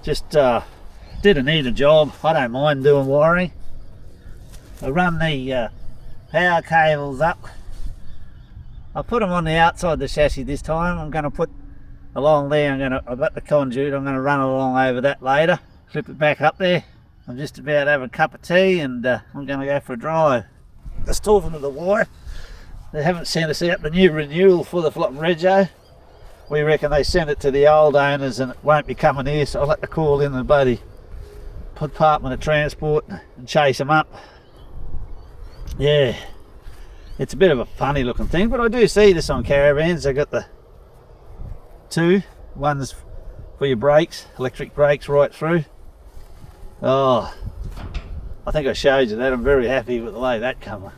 Just did a neater job. I don't mind doing wiring. I run the power cables up. I put them on the outside of the chassis this time. I'm going to put along there. I've got the conduit. I'm going to run along over that later. Flip it back up there. I'm just about to have a cup of tea and I'm going to go for a drive. Just talking to the wire. They haven't sent us out the new renewal for the Flop Rego. We reckon they sent it to the old owners and it won't be coming here, so I'll have to call in the bloody Department of Transport and chase them up. Yeah, it's a bit of a funny looking thing, but I do see this on caravans. They got the one's for your brakes, electric brakes right through. Oh, I think I showed you that. I'm very happy with the way that come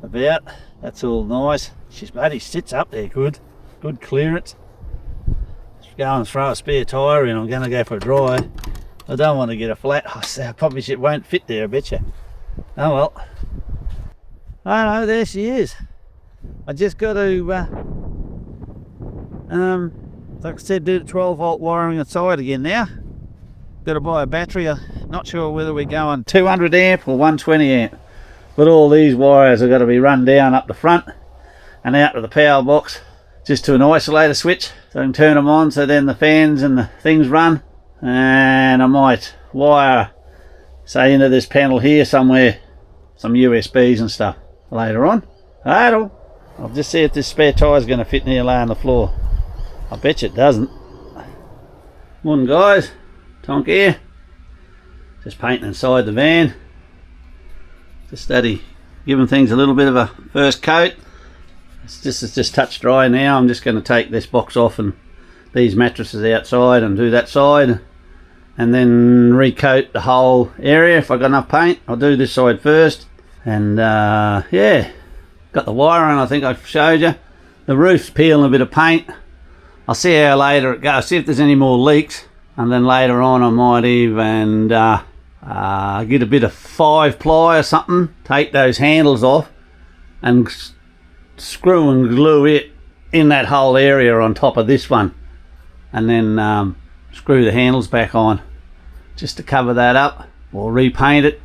about. That's all nice. She's bloody sits up there good clearance. Just go and throw a spare tyre in. I'm going to go for a drive. I don't want to get a flat. I probably won't fit there, I bet you. Oh well. Oh no, there she is. I just got to like I said, do the 12 volt wiring inside again now. Got to buy a battery. I'm not sure whether we're going 200 amp or 120 amp, but all these wires are got to be run down up the front and out to the power box just to an isolator switch, so I can turn them on so then the fans and the things run. And I might wire, say, into this panel here somewhere, some USBs and stuff later on. I'll just see if this spare tyre is going to fit near laying on the floor. I bet you it doesn't. Morning guys, Tonk here. Just painting inside the van. Just steady, giving things a little bit of a first coat. It's just touch dry now. I'm just going to take this box off and these mattresses outside and do that side, and then recoat the whole area. If I got enough paint, I'll do this side first. And yeah, got the wiring. I think I showed you. The roof's peeling a bit of paint. I'll see how later it goes, see if there's any more leaks, and then later on I might even get a bit of 5 ply or something, take those handles off and screw and glue it in that whole area on top of this one, and then screw the handles back on just to cover that up, or repaint it.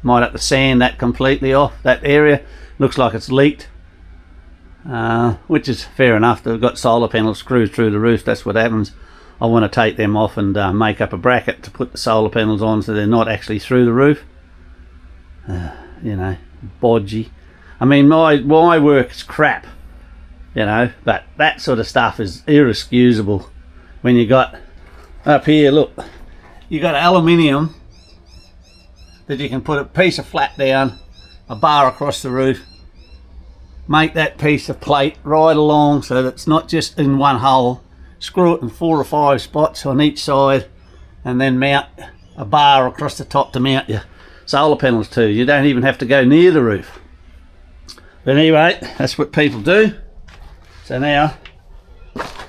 Might have to sand that completely off, that area. Looks like it's leaked, which is fair enough. They've got solar panels screwed through the roof. That's what happens. I want to take them off and make up a bracket to put the solar panels on so they're not actually through the roof. You know, bodgy. I mean, my work's crap, you know, but that sort of stuff is irrexcusable when you got up here, look, you got aluminium that you can put a piece of flat down, a bar across the roof, make that piece of plate right along so that it's not just in one hole, screw it in 4 or 5 spots on each side, and then mount a bar across the top to mount your solar panels to. You don't even have to go near the roof. But anyway, that's what people do. So now,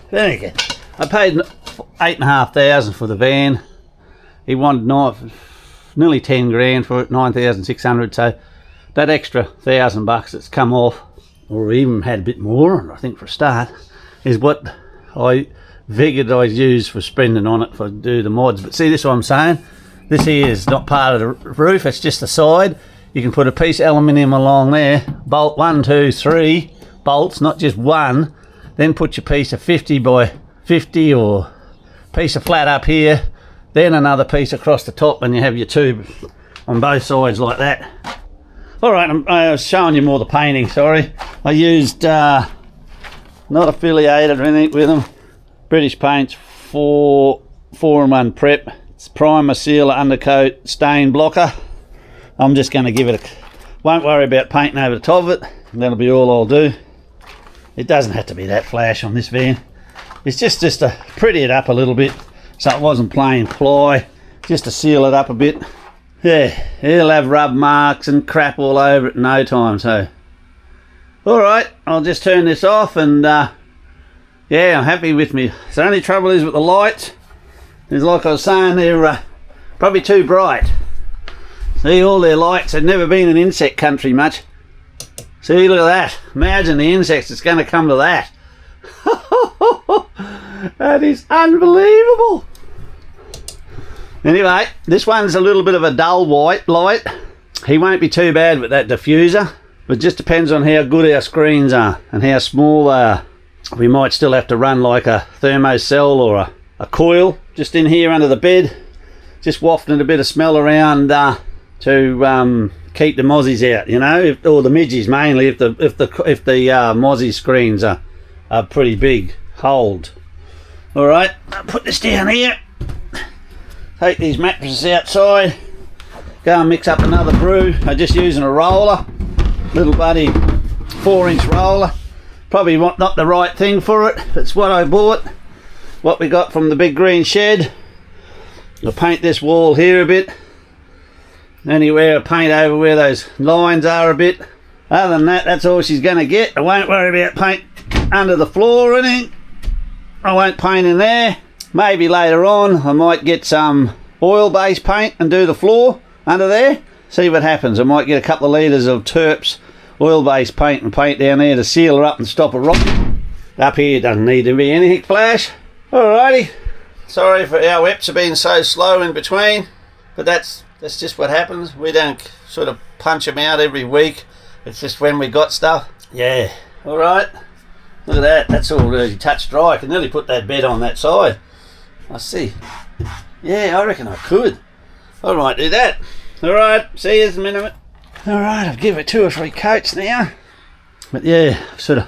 then again, I paid $8,500 for the van. He wanted nearly 10 grand for it, 9,600. So that extra $1,000 that's come off, or even had a bit more, I think for a start, is what I figured I'd use for spending on it for do the mods. But see, this is what I'm saying. This here is not part of the roof, it's just the side. You can put a piece of aluminium along there, bolt 1, 2, 3 bolts, not just one. Then put your piece of 50 by 50 or piece of flat up here, then another piece across the top, and you have your tube on both sides like that. Alright, I was showing you more the painting, sorry. I used, not affiliated or anything with them, British Paints 4-in-1 prep. It's primer, sealer, undercoat, stain blocker. I'm just going to give it a... Won't worry about painting over the top of it. That'll be all I'll do. It doesn't have to be that flash on this van. It's just to pretty it up a little bit so it wasn't plain ply. Just to seal it up a bit. Yeah, it'll have rub marks and crap all over it in no time. So, alright, I'll just turn this off and yeah, I'm happy with me. The only trouble is with the lights. Is like I was saying, they're probably too bright. See, all their lights, have never been in insect country much. See, look at that. Imagine the insects that's going to come to that. That is unbelievable. Anyway, this one's a little bit of a dull white light. He won't be too bad with that diffuser, but just depends on how good our screens are and how small they are. We might still have to run like a thermocell or a coil just in here under the bed, just wafting a bit of smell around to keep the mozzies out, you know, or the midges mainly, if the mozzie screens are pretty big. Hold. Alright, I'll put this down here, take these mattresses outside, go and mix up another brew. I'm just using a roller, little buddy 4-inch roller. Probably not the right thing for it. It's what I bought, what we got from the big green shed. I'll paint this wall here a bit. Anywhere I paint over where those lines are a bit. Other than that, that's all she's going to get. I won't worry about paint under the floor or anything. I won't paint in there. Maybe later on I might get some oil-based paint and do the floor under there. See what happens. I might get a couple of litres of Terps oil-based paint and paint down there to seal her up and stop her rotting. Up here doesn't need to be anything flash. Alrighty. Sorry for our EPs have been so slow in between, but that's just what happens. We don't sort of punch them out every week. It's just when we got stuff. Yeah. Alright. Look at that. That's all really touch dry. I can nearly put that bed on that side. I see. Yeah, I reckon I could. Alright, do that. Alright, see you in a minute. Alright, I've given it 2 or 3 coats now. But yeah,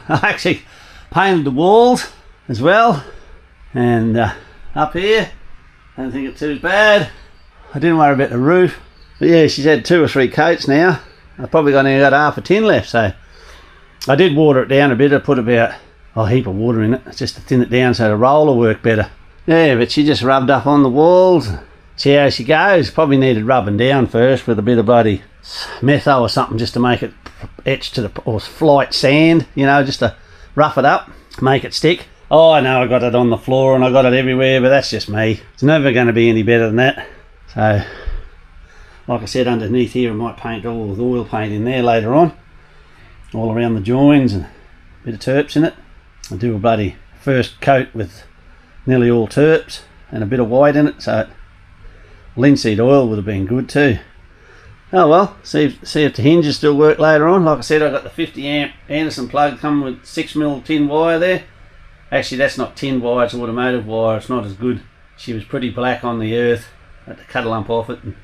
I actually painted the walls as well. And up here, I don't think it's too bad. I didn't worry about the roof. But yeah, she's had 2 or 3 coats now. I've probably only got half a tin left, so I did water it down a bit. I put about a heap of water in it just to thin it down so the roller worked better. Yeah, but she just rubbed up on the walls. See how she goes. Probably needed rubbing down first with a bit of bloody metho or something just to make it etch to the, or flight sand, you know, just to rough it up, make it stick. Oh, I know I got it on the floor and I got it everywhere, but that's just me. It's never going to be any better than that. So, like I said, underneath here I might paint all with oil paint in there later on, all around the joins, and a bit of Terps in it. I'll do a bloody first coat with nearly all Terps and a bit of white in it, so linseed oil would have been good too. Oh well, see if the hinges still work later on. Like I said, I got the 50 amp Anderson plug coming with 6mm tin wire there. Actually, that's not tin wire, it's automotive wire. It's not as good. She was pretty black on the earth. I had to cut a lump off it, and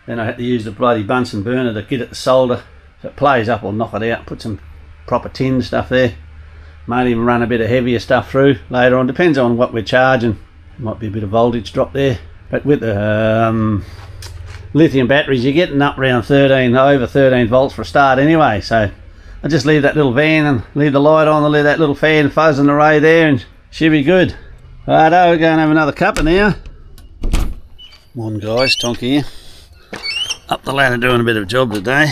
then I had to use the bloody Bunsen burner to get it to solder. If it plays up, I'll knock it out, put some proper tin stuff there. Might even run a bit of heavier stuff through later on. Depends on what we're charging. Might be a bit of voltage drop there. But with the lithium batteries, you're getting up around over 13 volts for a start anyway. So I just leave that little van and leave the light on, and leave that little fan fuzzing away there, and she'll be good. Righto, we're going to have another cuppa now. Come on guys, Tonky here. Up the ladder doing a bit of a job today.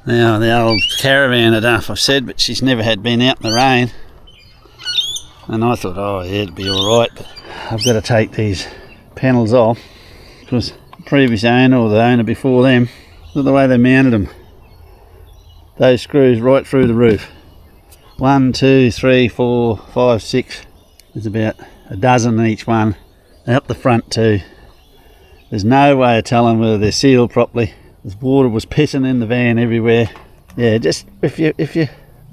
Now the old caravan, I don't know if I've said, but she's never had been out in the rain. And I thought, oh yeah, it'd be alright, but I've got to take these panels off because the previous owner or the owner before them, look at the way they mounted them. Those screws right through the roof. 1, 2, 3, 4, 5, 6. There's about a dozen in each one. Out the front too. There's no way of telling whether they're sealed properly. The water was pissing in the van everywhere. Yeah, just if you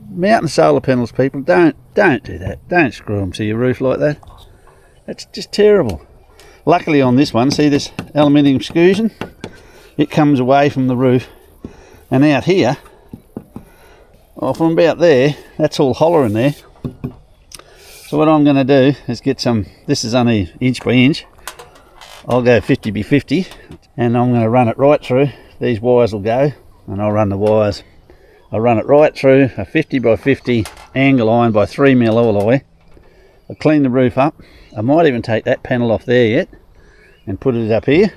mounting solar panels, people, don't do that. Don't screw them to your roof like that. That's just terrible. Luckily on this one, see this aluminium exclusion? It comes away from the roof, and out here, well, from about there, that's all hollow in there. So what I'm going to do is get some, this is only inch by inch, I'll go 50 by 50, and I'm going to run it right through. These wires will go, and I'll run the wires. I'll run it right through a 50 by 50 angle iron by 3mm alloy. I'll clean the roof up. I might even take that panel off there yet and put it up here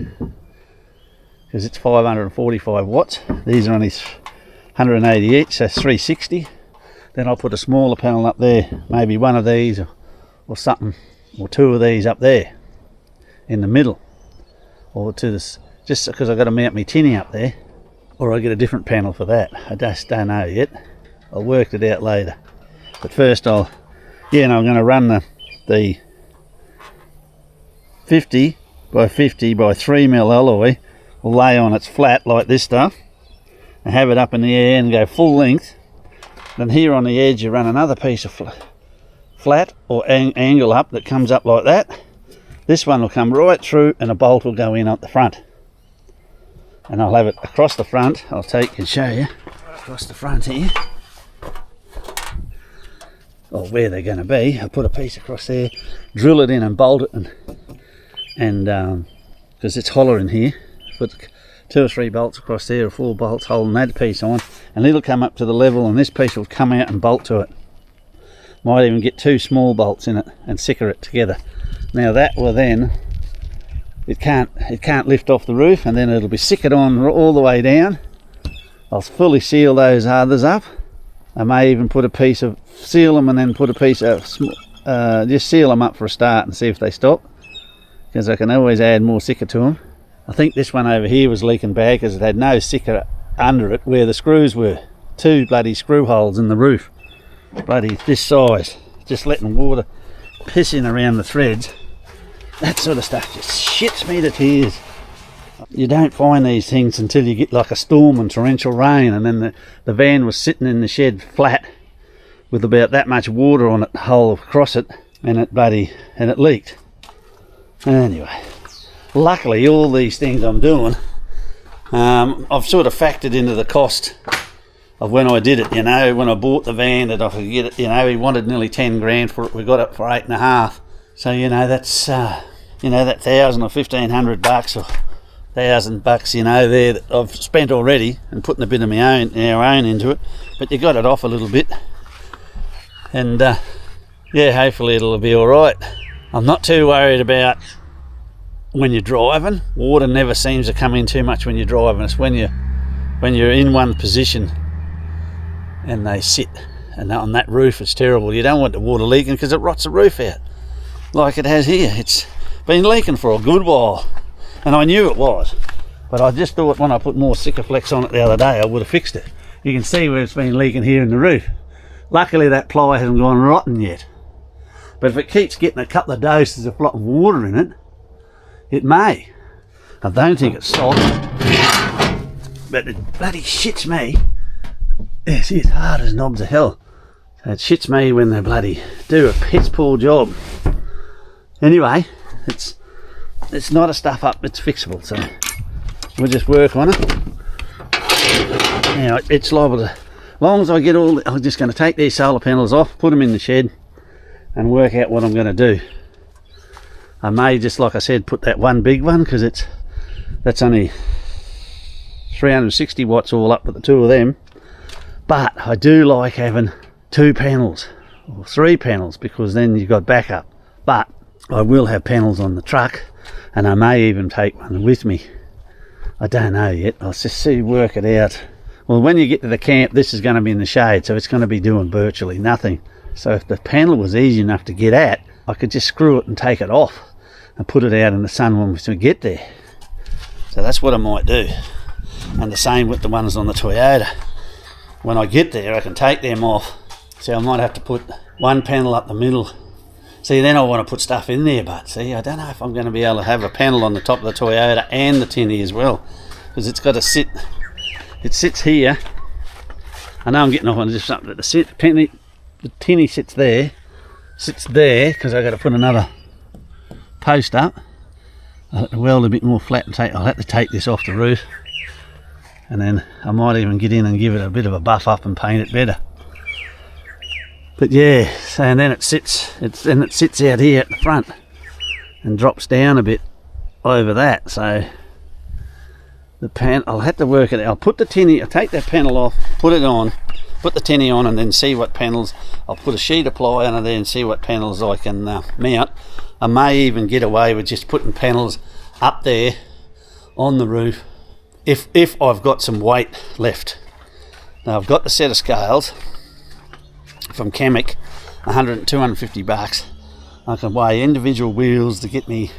because it's 545 watts. These are only 180 each, so 360. Then I'll put a smaller panel up there, maybe one of these or something, or two of these up there in the middle, or to this, just because I've got to mount my tinny up there, or I'll get a different panel for that. I just don't know yet. I'll work it out later. But first I'm going to run the 50 by 50 by 3mm alloy, will lay on its flat like this stuff, and have it up in the air and go full length. Then here on the edge you run another piece of flat or angle up that comes up like that. This one will come right through and a bolt will go in at the front. And I'll have it across the front. I'll take and show you across the front here. Or where they're going to be. I'll put a piece across there, drill it in and bolt it, and because it's hollow in here, put 2 or 3 bolts across there, or 4 bolts holding that piece on, and it'll come up to the level, and this piece will come out and bolt to it. Might even get 2 small bolts in it and sicker it together. Now that will then, it can't lift off the roof, and then it'll be sickered on all the way down. I'll fully seal those others up. I may even put a piece of, seal them and then put a piece of, just seal them up for a start and see if they stop, because I can always add more sicker to them. I think this one over here was leaking bad because it had no sicker under it where the screws were. 2 bloody screw holes in the roof, bloody this size, just letting water pissing around the threads. That sort of stuff just shits me to tears. You don't find these things until you get like a storm and torrential rain, and then the van was sitting in the shed flat with about that much water on it, whole across it, and it leaked. Anyway, luckily all these things I'm doing, I've sort of factored into the cost of when I did it. You know, when I bought the van, that I could get it, you know, he wanted nearly 10 grand for it, we got it for 8.5. So you know, that's you know, that $1,000 or $1,500 or $1,000, you know, there that I've spent already, and putting a bit of our own into it. But you got it off a little bit, and yeah, hopefully it'll be all right. I'm not too worried about when you're driving. Water never seems to come in too much when you're driving. It's when you're in one position and they sit, and on that roof it's terrible. You don't want the water leaking because it rots the roof out like it has here. It's been leaking for a good while, and I knew it was, but I just thought when I put more Sikaflex on it the other day I would have fixed it. You can see where it's been leaking here in the roof. Luckily that ply hasn't gone rotten yet, but if it keeps getting a couple of doses of flopping water in it, it may. I don't think it's salt, but it bloody shits me. Yes, it's hard as knobs of hell. So it shits me when they bloody do a piss poor job. Anyway, it's not a stuff up, it's fixable, so we'll just work on it. Now it's liable to, as long as I get I'm just going to take these solar panels off, put them in the shed and work out what I'm going to do. I may just, like I said, put that one big one, because that's only 360 watts all up with the 2 of them. But I do like having 2 panels or 3 panels, because then you've got backup. But I will have panels on the truck, and I may even take one with me. I don't know yet. I'll just work it out Well, when you get to the camp, this is going to be in the shade, so it's going to be doing virtually nothing. So if the panel was easy enough to get at, I could just screw it and take it off and put it out in the sun when we get there. So that's what I might do. And the same with the ones on the Toyota. When I get there, I can take them off. See, I might have to put one panel up the middle. See, then I want to put stuff in there, but see, I don't know if I'm going to be able to have a panel on the top of the Toyota and the tinny as well, because it's got to sit. It sits here. I know I'm getting off on just something, but the tinny sits there because I've got to put another post up. I'll have to weld a bit more flat and I'll have to take this off the roof, and then I might even get in and give it a bit of a buff up and paint it better. But yeah, so and then it sits out here at the front and drops down a bit over that. So the pan, I'll have to work it out. I'll put the tinny, I'll take that panel off, put it on, put the tinny on, and then see what panels. I'll put a sheet of ply under there and see what panels I can mount. I may even get away with just putting panels up there on the roof if I've got some weight left. Now I've got the set of scales from Chemic, 100 250 bucks. I can weigh individual wheels to get me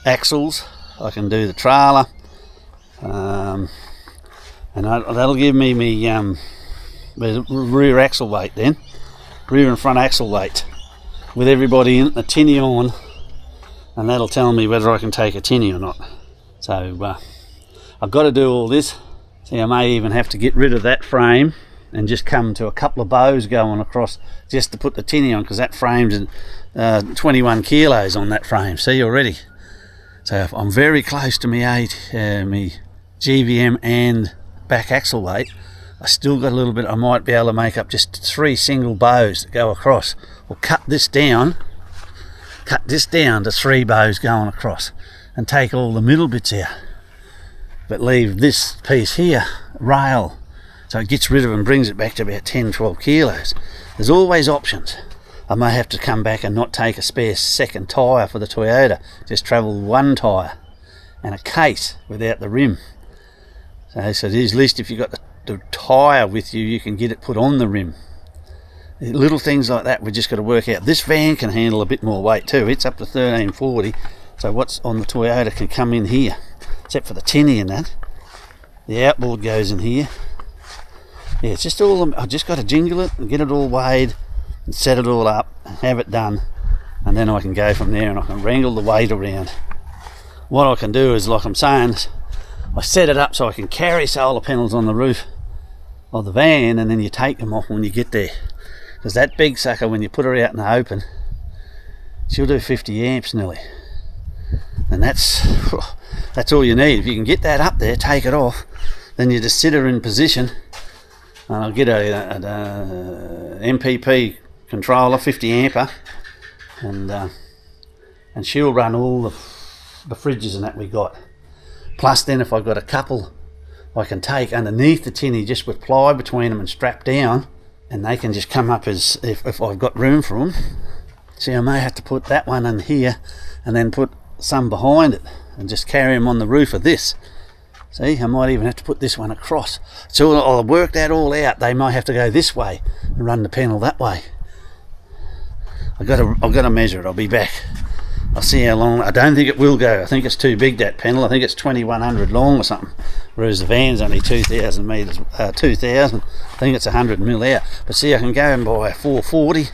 axles. I can do the trailer, and that'll give me rear axle weight, then rear and front axle weight, with everybody in the tinny on, and that'll tell me whether I can take a tinny or not. So I've got to do all this. See, I may even have to get rid of that frame and just come to a couple of bows going across just to put the tinny on, because that frame's 21 kilos on that frame, see already. So if I'm very close to my GVM and back axle weight, I still got a little bit. I might be able to make up just 3 single bows that go across, or cut this down to 3 bows going across and take all the middle bits out, but leave this piece here rail, so it gets rid of it and brings it back to about 10-12 kilos. There's always options. I may have to come back and not take a spare second tyre for the Toyota, just travel one tyre and a case without the rim. So it is, at least if you've got the tyre with you, you can get it put on the rim. Little things like that, we just got to work out. This van can handle a bit more weight too. It's up to 1340, so what's on the Toyota can come in here, except for the tinny and that. The outboard goes in here. Yeah, it's just all, I just got to jingle it and get it all weighed and set it all up and have it done, and then I can go from there and I can wrangle the weight around. What I can do is, like I'm saying, I set it up so I can carry solar panels on the roof of the van, and then you take them off when you get there, because that big sucker, when you put her out in the open, she'll do 50 amps nearly, and that's all you need. If you can get that up there, take it off, then you just sit her in position, and I'll get a MPP controller, 50 amper, and she'll run all the fridges and that we got. Plus then if I've got a couple I can take underneath the tinny just with ply between them and strap down, and they can just come up as if I've got room for them. See, I may have to put that one in here and then put some behind it and just carry them on the roof of this. See, I might even have to put this one across. So I'll work that all out. They might have to go this way and run the panel that way. I've got to measure it. I'll be back. I'll see how long. I don't think it will go. I think it's too big, that panel. I think it's 2100 long or something, whereas the van's only 2000 metres. 2000. I think it's 100 mil out. But see, I can go and buy a 440,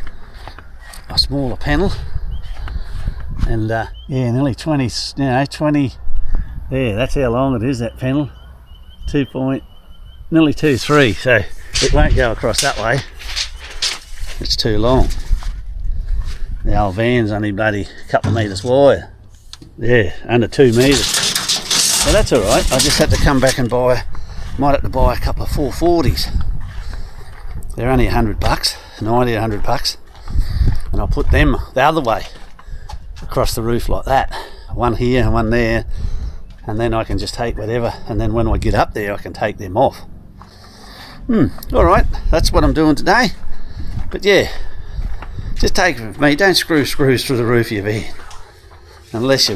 a smaller panel, and yeah, nearly 20. 20. Yeah, that's how long it is, that panel. Nearly 2.3. So it won't go across that way. It's too long. The old van's only bloody a couple of metres wide. Yeah, under 2 metres. So that's alright. I just had to come back and might have to buy a couple of 440s. They're only $100, 90, $100. And I'll put them the other way across the roof like that. One here and one there. And then I can just take whatever. And then when I get up there, I can take them off. Alright, that's what I'm doing today. But yeah, just take it from me, don't screw screws through the roof of your van unless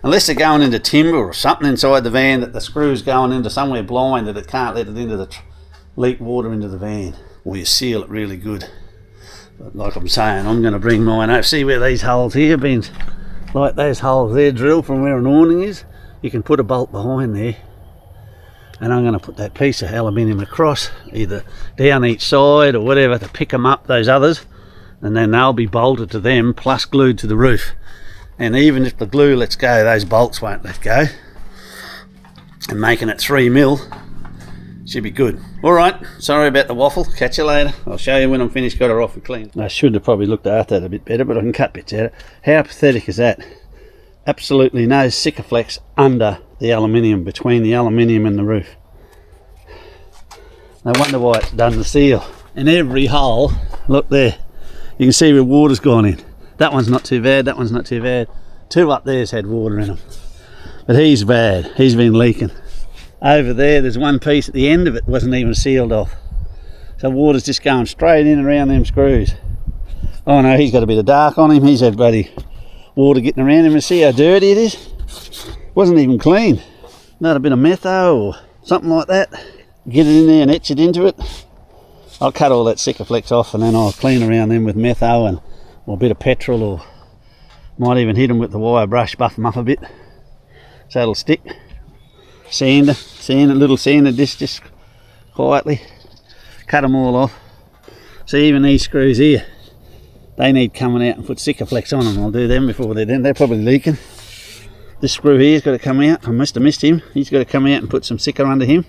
unless they're going into timber or something inside the van that the screw's going into somewhere blind that it can't let it into the leak water into the van, or you seal it really good. But like I'm saying, I'm going to bring mine over. See where these holes here have been, like those holes there drilled from where an awning is. You can put a bolt behind there, and I'm going to put that piece of aluminium across, either down each side or whatever, to pick them up, those others, and then they'll be bolted to them plus glued to the roof. And even if the glue lets go, those bolts won't let go, and making it 3mm should be good. Alright, sorry about the waffle, catch you later. I'll show you when I'm finished, got her off and clean. I should have probably looked after that a bit better, but I can cut bits out. How pathetic is that? Absolutely no Sikaflex under the aluminium, between the aluminium and the roof. No wonder why it's done the seal. In every hole, look there, you can see where water's gone in. That one's not too bad, that one's not too bad. Two up there's had water in them, but he's bad, he's been leaking. Over there's one piece at the end of it wasn't even sealed off, so water's just going straight in and around them screws. Oh no, he's got a bit of dark on him. He's had bloody water getting around him, and see how dirty it is. Wasn't even clean. Not a bit of metho or something like that. Get it in there and etch it into it. I'll cut all that Sikaflex off, and then I'll clean around them with metho and or a bit of petrol, or might even hit them with the wire brush, buff them up a bit so it'll stick. Sand a little sander disc, just quietly cut them all off. So even these screws here, they need coming out and put Sikaflex on them. I'll do them before they're done. They're probably leaking. This screw here's got to come out. I must have missed him. He's got to come out and put some Sika under him.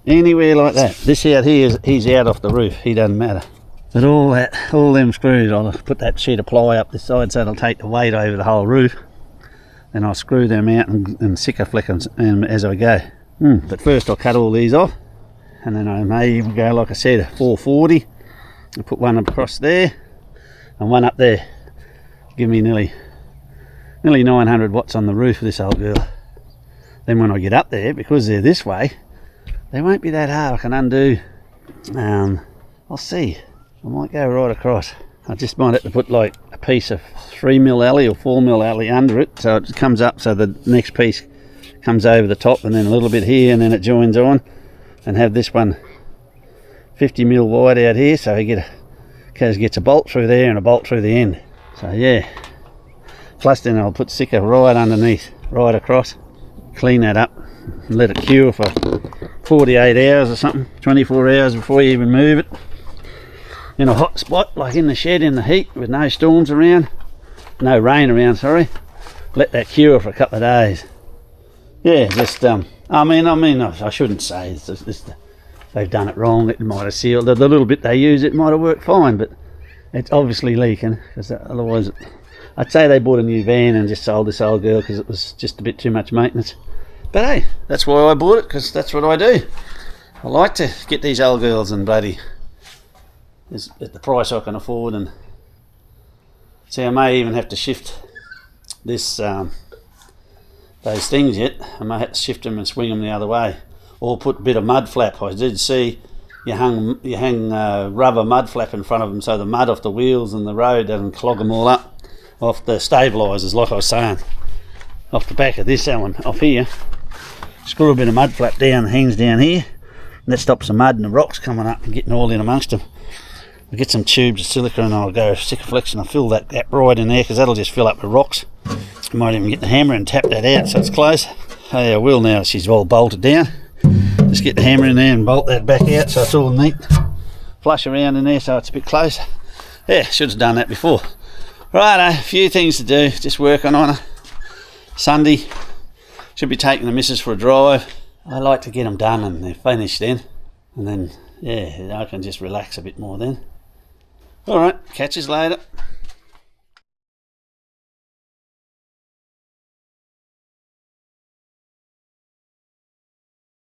Anywhere like that. This out here, he's out off the roof. He doesn't matter. But all them screws, I'll put that sheet of ply up this side so it'll take the weight over the whole roof. Then I'll screw them out and Sikaflex them as I go. But first I'll cut all these off, and then I may even go, like I said, a 440. I'll put one across there and one up there. Give me nearly 900 watts on the roof of this old girl. Then when I get up there, because they're this way, they won't be that hard. I can undo. I'll see. I might go right across. I just might have to put like a piece of 3mm alley or 4mm alley under it, so it comes up, so the next piece comes over the top, and then a little bit here, and then it joins on, and have this one 50mm wide out here, so you gets a bolt through there and a bolt through the end. So yeah, plus then I'll put Sika right underneath, right across, clean that up and let it cure for 48 hours or something, 24 hours before you even move it. In a hot spot, like in the shed in the heat with no storms around, no rain around, sorry, let that cure for a couple of days. Yeah, just I shouldn't say it's they've done it wrong. It might have sealed the little bit they use, it might have worked fine, but it's obviously leaking, because otherwise I'd say they bought a new van and just sold this old girl because it was just a bit too much maintenance. But hey, that's why I bought it, because that's what I do. I like to get these old girls and bloody is at the price I can afford. And see, I may even have to shift this those things yet. I may have to shift them and swing them the other way, or put a bit of mud flap. I did see you hang rubber mud flap in front of them, so the mud off the wheels and the road doesn't clog them all up. Off the stabilisers, like I was saying, off the back of this one off here, screw a bit of mud flap down, hangs down here, and that stops the mud and the rocks coming up and getting all in amongst them. I'll get some tubes of silica and I'll go Sikaflex and I'll fill that right in there, because that'll just fill up with rocks. I might even get the hammer and tap that out so it's close. Hey, I will now, she's all bolted down. Just get the hammer in there and bolt that back out so it's all neat. Flush around in there so it's a bit close. Yeah, should have done that before. Right, a few things to do, just working on it. Sunday, should be taking the missus for a drive. I like to get them done and they're finished then. And then, yeah, I can just relax a bit more then. Alright, catch us later.